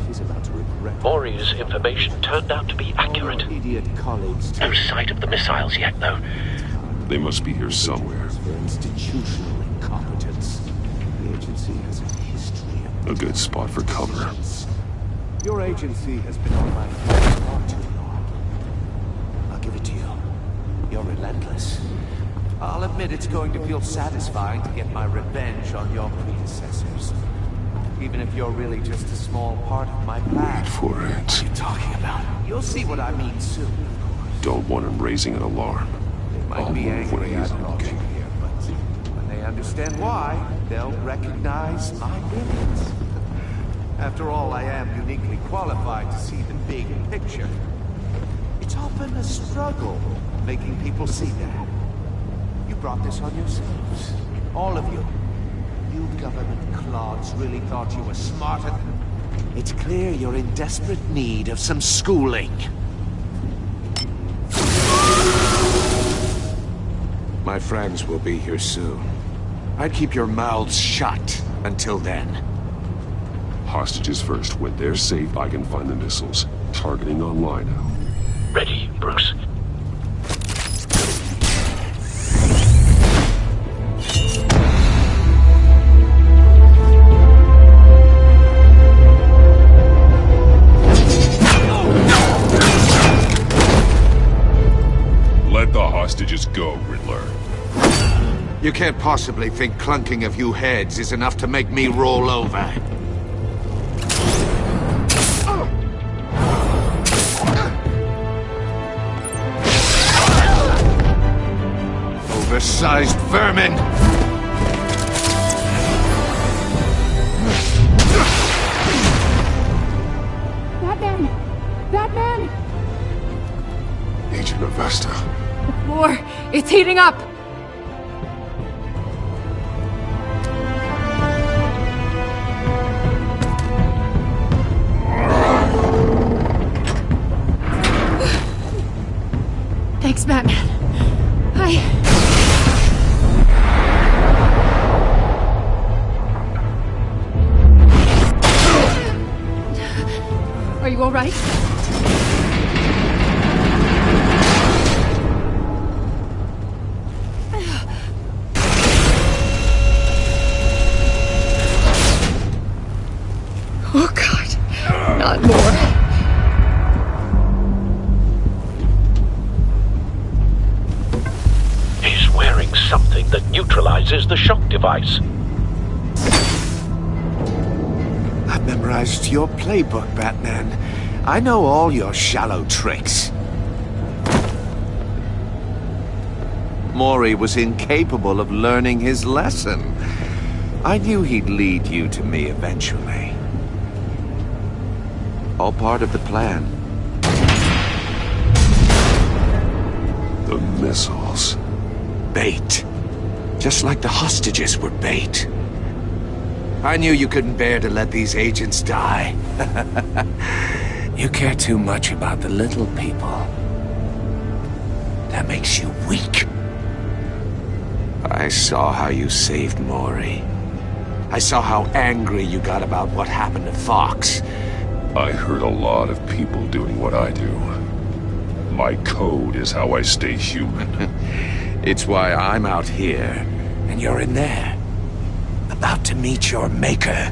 She's about to regret. Maury's information turned out to be accurate. Idiot colleagues. No sight of the missiles yet, though. They must be here somewhere. For institutional incompetence. The agency has a history of... A good spot for cover. Your agency has been on my head far too long. I'll give it to you. You're relentless. I'll admit it's going to feel satisfying to get my revenge on your predecessors. Even if you're really just a small part of my plan. Wait for it. What are you talking about? You'll see what I mean soon, of course. Don't want him raising an alarm. I'll be move when angry he's I brought you looking. here, but when they understand why, they'll recognize my brilliance. After all, I am uniquely qualified to see the big picture. It's often a struggle making people see that. You brought this on yourselves. All of you. You government clods really thought you were smarter than... It's clear you're in desperate need of some schooling. My friends will be here soon. I'd keep your mouths shut until then. Hostages first. When they're safe, I can find the missiles. Targeting online now. Ready, Bruce. Let the hostages go, Riddler. You can't possibly think clunking a few heads is enough to make me roll over. Oversized vermin! Batman! Batman! Agent Avesta. The floor, it's heating up! Thanks, Batman. Are you all right? Oh, God. Not more. He's wearing something that neutralizes the shock device. I've memorized your playbook, Batman. I know all your shallow tricks. Mori was incapable of learning his lesson. I knew he'd lead you to me eventually. All part of the plan. The missiles. Bait. Just like the hostages were bait. I knew you couldn't bear to let these agents die. You care too much about the little people. That makes you weak. I saw how you saved Mori. I saw how angry you got about what happened to Fox. I hurt a lot of people doing what I do. My code is how I stay human. It's why I'm out here, and you're in there. About to meet your maker.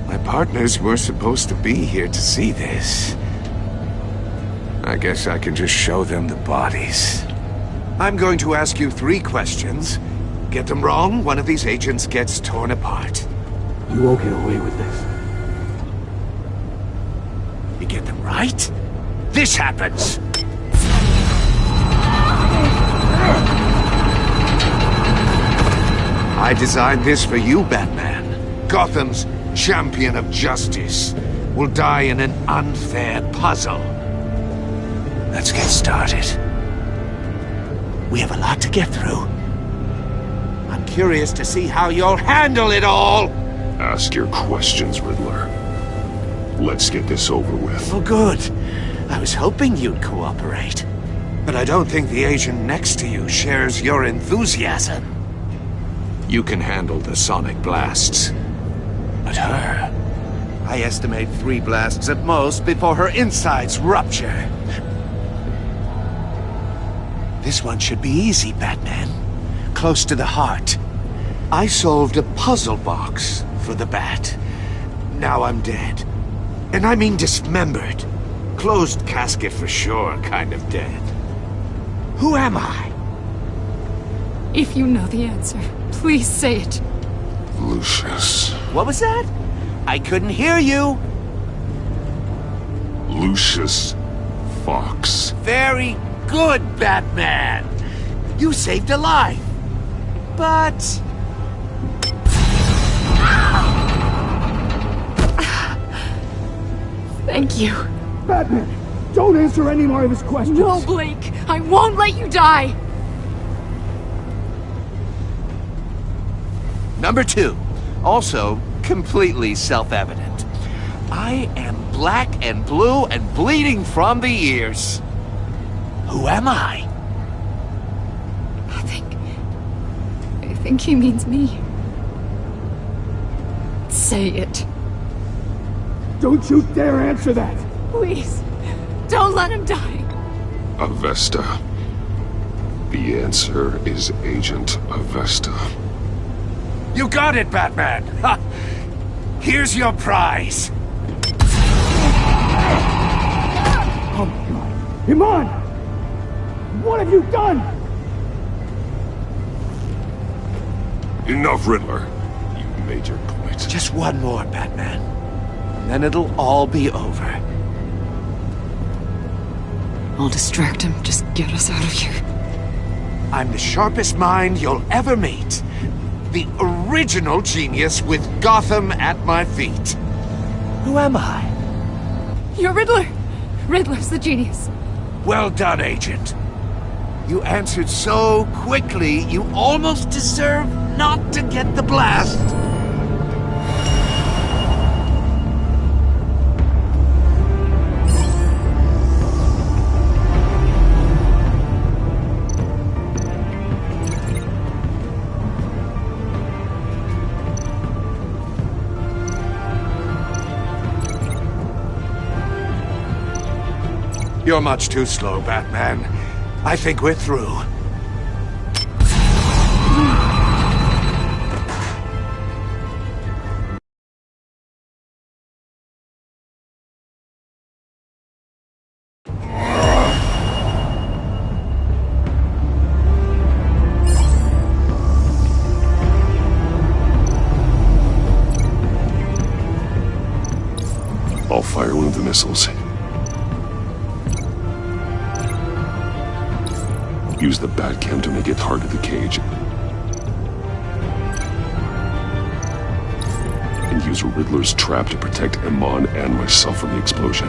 My partners were supposed to be here to see this. I guess I can just show them the bodies. I'm going to ask you 3 questions. Get them wrong, one of these agents gets torn apart. You won't get away with this. You get them right, this happens! I designed this for you, Batman. Gotham's champion of justice will die in an unfair puzzle. Let's get started. We have a lot to get through. I'm curious to see how you'll handle it all! Ask your questions, Riddler. Let's get this over with. Oh, good. I was hoping you'd cooperate. But I don't think the agent next to you shares your enthusiasm. You can handle the sonic blasts. But her... I estimate 3 blasts at most before her insides rupture. This one should be easy, Batman. Close to the heart. I solved a puzzle box for the Bat. Now I'm dead. And I mean dismembered. Closed casket for sure, kind of dead. Who am I? If you know the answer, please say it. Lucius. What was that? I couldn't hear you. Lucius Fox. Very good, Batman. You saved a life. But... Thank you. Batman, don't answer any more of his questions. No, Blake. I won't let you die. Number 2. Also, completely self-evident. I am black and blue and bleeding from the ears. Who am I? I think he means me. Say it. Don't you dare answer that! Please, don't let him die. Avesta. The answer is Agent Avesta. You got it, Batman! Ha! Here's your prize! Oh my god! Iman! What have you done? Enough, Riddler. You made your point. Just one more, Batman. And then it'll all be over. I'll distract him. Just get us out of here. I'm the sharpest mind you'll ever meet. The original genius with Gotham at my feet. Who am I? You're Riddler. Riddler's the genius. Well done, Agent. You answered so quickly, you almost deserve not to get the blast. You're much too slow, Batman. I think we're through. I'll fire one of the missiles. Use the Batcam to make it hard to the cage. And use Riddler's trap to protect Iman and myself from the explosion.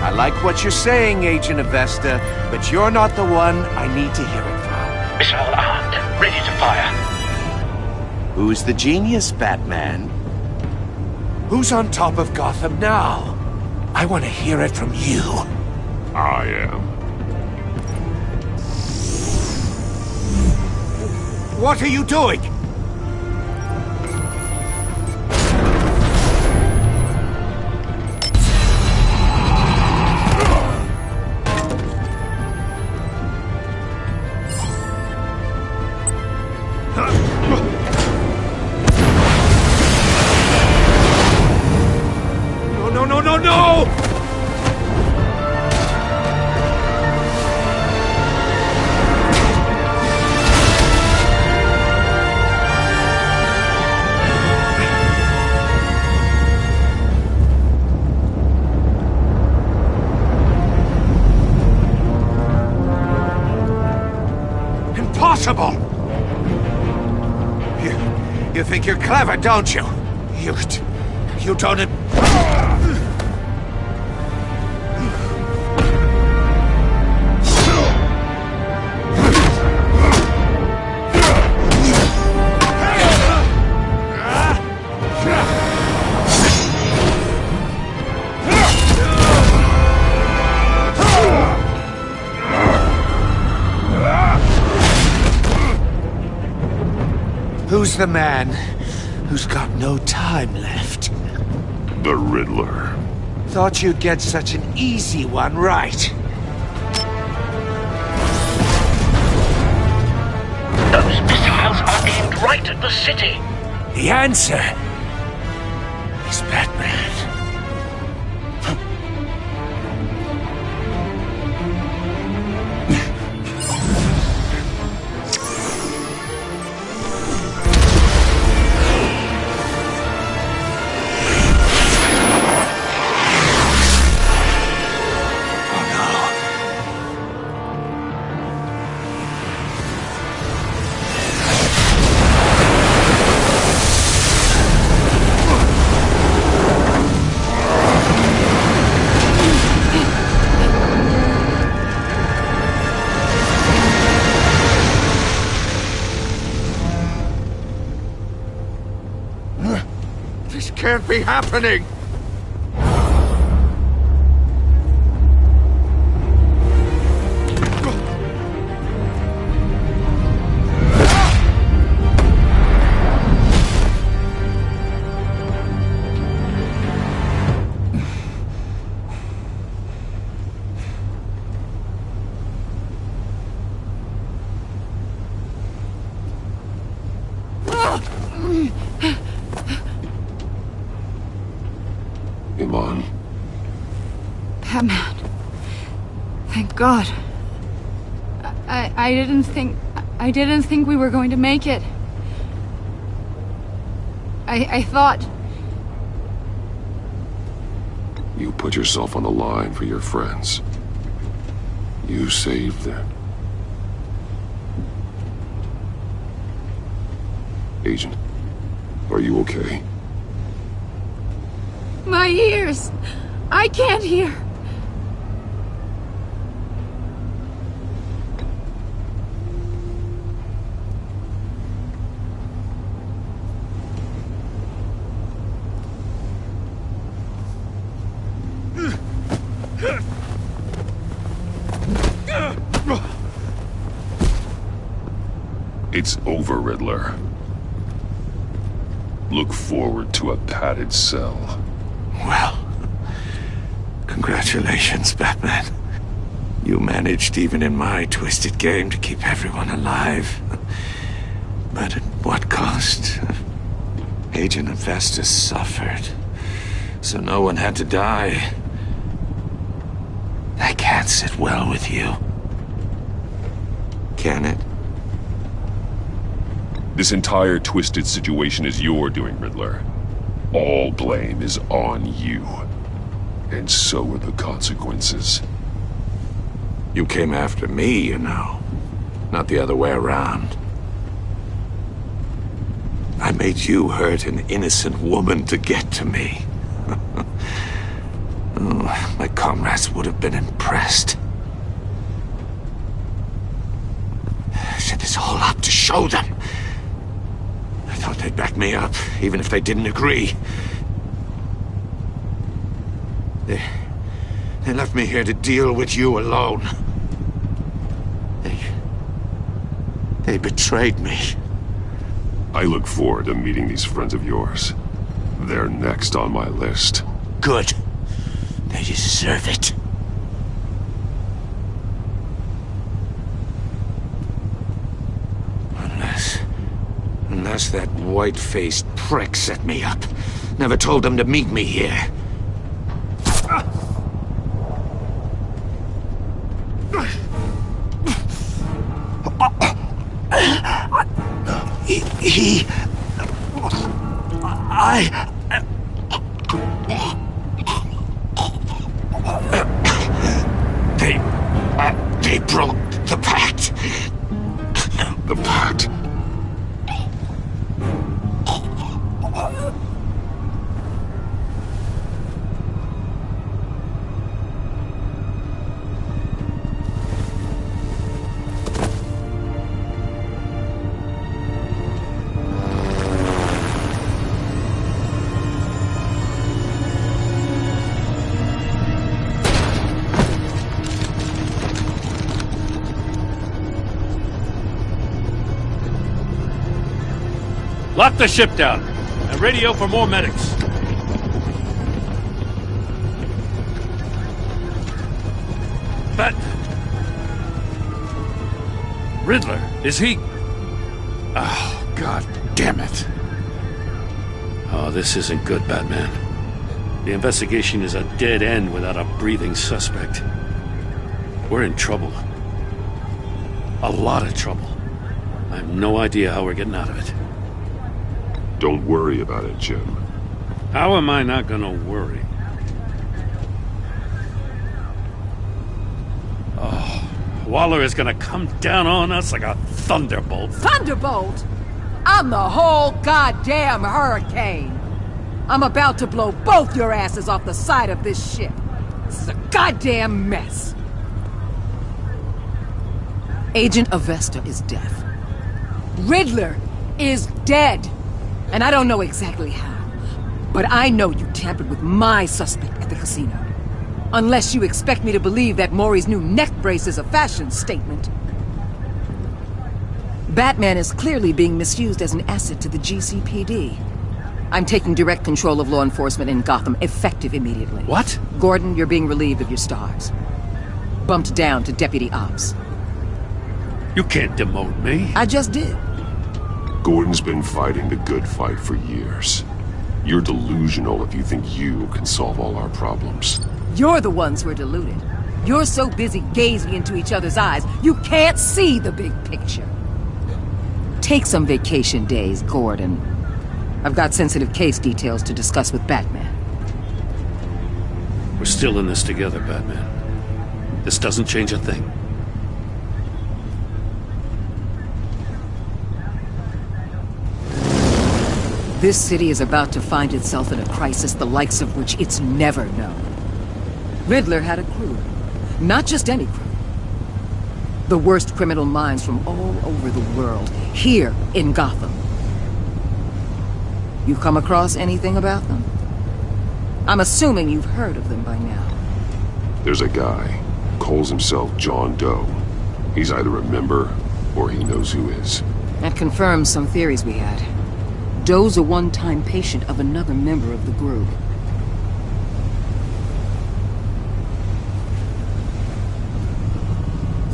I like what you're saying, Agent Avesta, but you're not the one I need to hear it from. Missile armed, ready to fire. Who's the genius, Batman? Who's on top of Gotham now? I want to hear it from you. I am. What are you doing? No! Impossible! You think you're clever, don't you? You don't... Who's the man who's got no time left? The Riddler. Thought you'd get such an easy one right. Those missiles are aimed right at the city. The answer is Batman. can't be happening! Iman. Batman. Thank God. I didn't think we were going to make it. I thought... You put yourself on the line for your friends. You saved them. Agent, are you okay? My ears! I can't hear! It's over, Riddler. Look forward to a padded cell. Well, congratulations, Batman. You managed, even in my twisted game, to keep everyone alive. But at what cost? Agent Infestus suffered, so no one had to die. That can't sit well with you. Can it? This entire twisted situation is your doing, Riddler. All blame is on you. And so are the consequences. You came after me, you know. Not the other way around. I made you hurt an innocent woman to get to me. Oh, my comrades would have been impressed. Set this all up to show them. I thought they'd back me up, even if they didn't agree. They left me here to deal with you alone. They betrayed me. I look forward to meeting these friends of yours. They're next on my list. Good. They deserve it. Unless that white-faced prick set me up. Never told them to meet me here. They broke the pact. The pact? Lock the ship down, and radio for more medics. But... Riddler, is he... Oh, God damn it. Oh, this isn't good, Batman. The investigation is a dead end without a breathing suspect. We're in trouble. A lot of trouble. I have no idea how we're getting out of it. Don't worry about it, Jim. How am I not gonna worry? Oh, Waller is gonna come down on us like a thunderbolt. Thunderbolt? I'm the whole goddamn hurricane. I'm about to blow both your asses off the side of this ship. This is a goddamn mess. Agent Avesta is dead. Riddler is dead. And I don't know exactly how, But I know you tampered with my suspect at the casino. Unless you expect me to believe that Maury's new neck brace is a fashion statement. Batman is clearly being misused as an asset to the GCPD. I'm taking direct control of law enforcement in Gotham, effective immediately. What? Gordon, you're being relieved of your stars. Bumped down to Deputy Ops. You can't demote me. I just did. Gordon's been fighting the good fight for years. You're delusional if you think you can solve all our problems. You're the ones who are deluded. You're so busy gazing into each other's eyes, you can't see the big picture. Take some vacation days, Gordon. I've got sensitive case details to discuss with Batman. We're still in this together, Batman. This doesn't change a thing. This city is about to find itself in a crisis the likes of which it's never known. Riddler had a crew. Not just any crew. The worst criminal minds from all over the world, here in Gotham. You come across anything about them? I'm assuming you've heard of them by now. There's a guy, calls himself John Doe. He's either a member, or he knows who is. That confirms some theories we had. Doe's a one-time patient of another member of the group.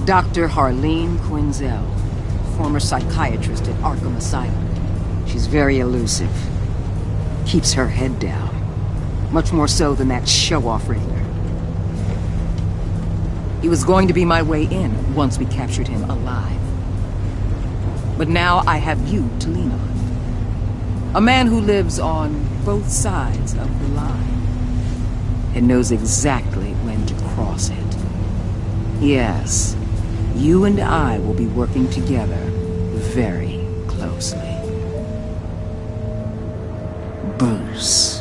Dr. Harleen Quinzel, former psychiatrist at Arkham Asylum. She's very elusive. Keeps her head down. Much more so than that show-off Riddler. He was going to be my way in once we captured him alive. But now I have you to lean on. A man who lives on both sides of the line and knows exactly when to cross it. Yes, you and I will be working together very closely. Bruce.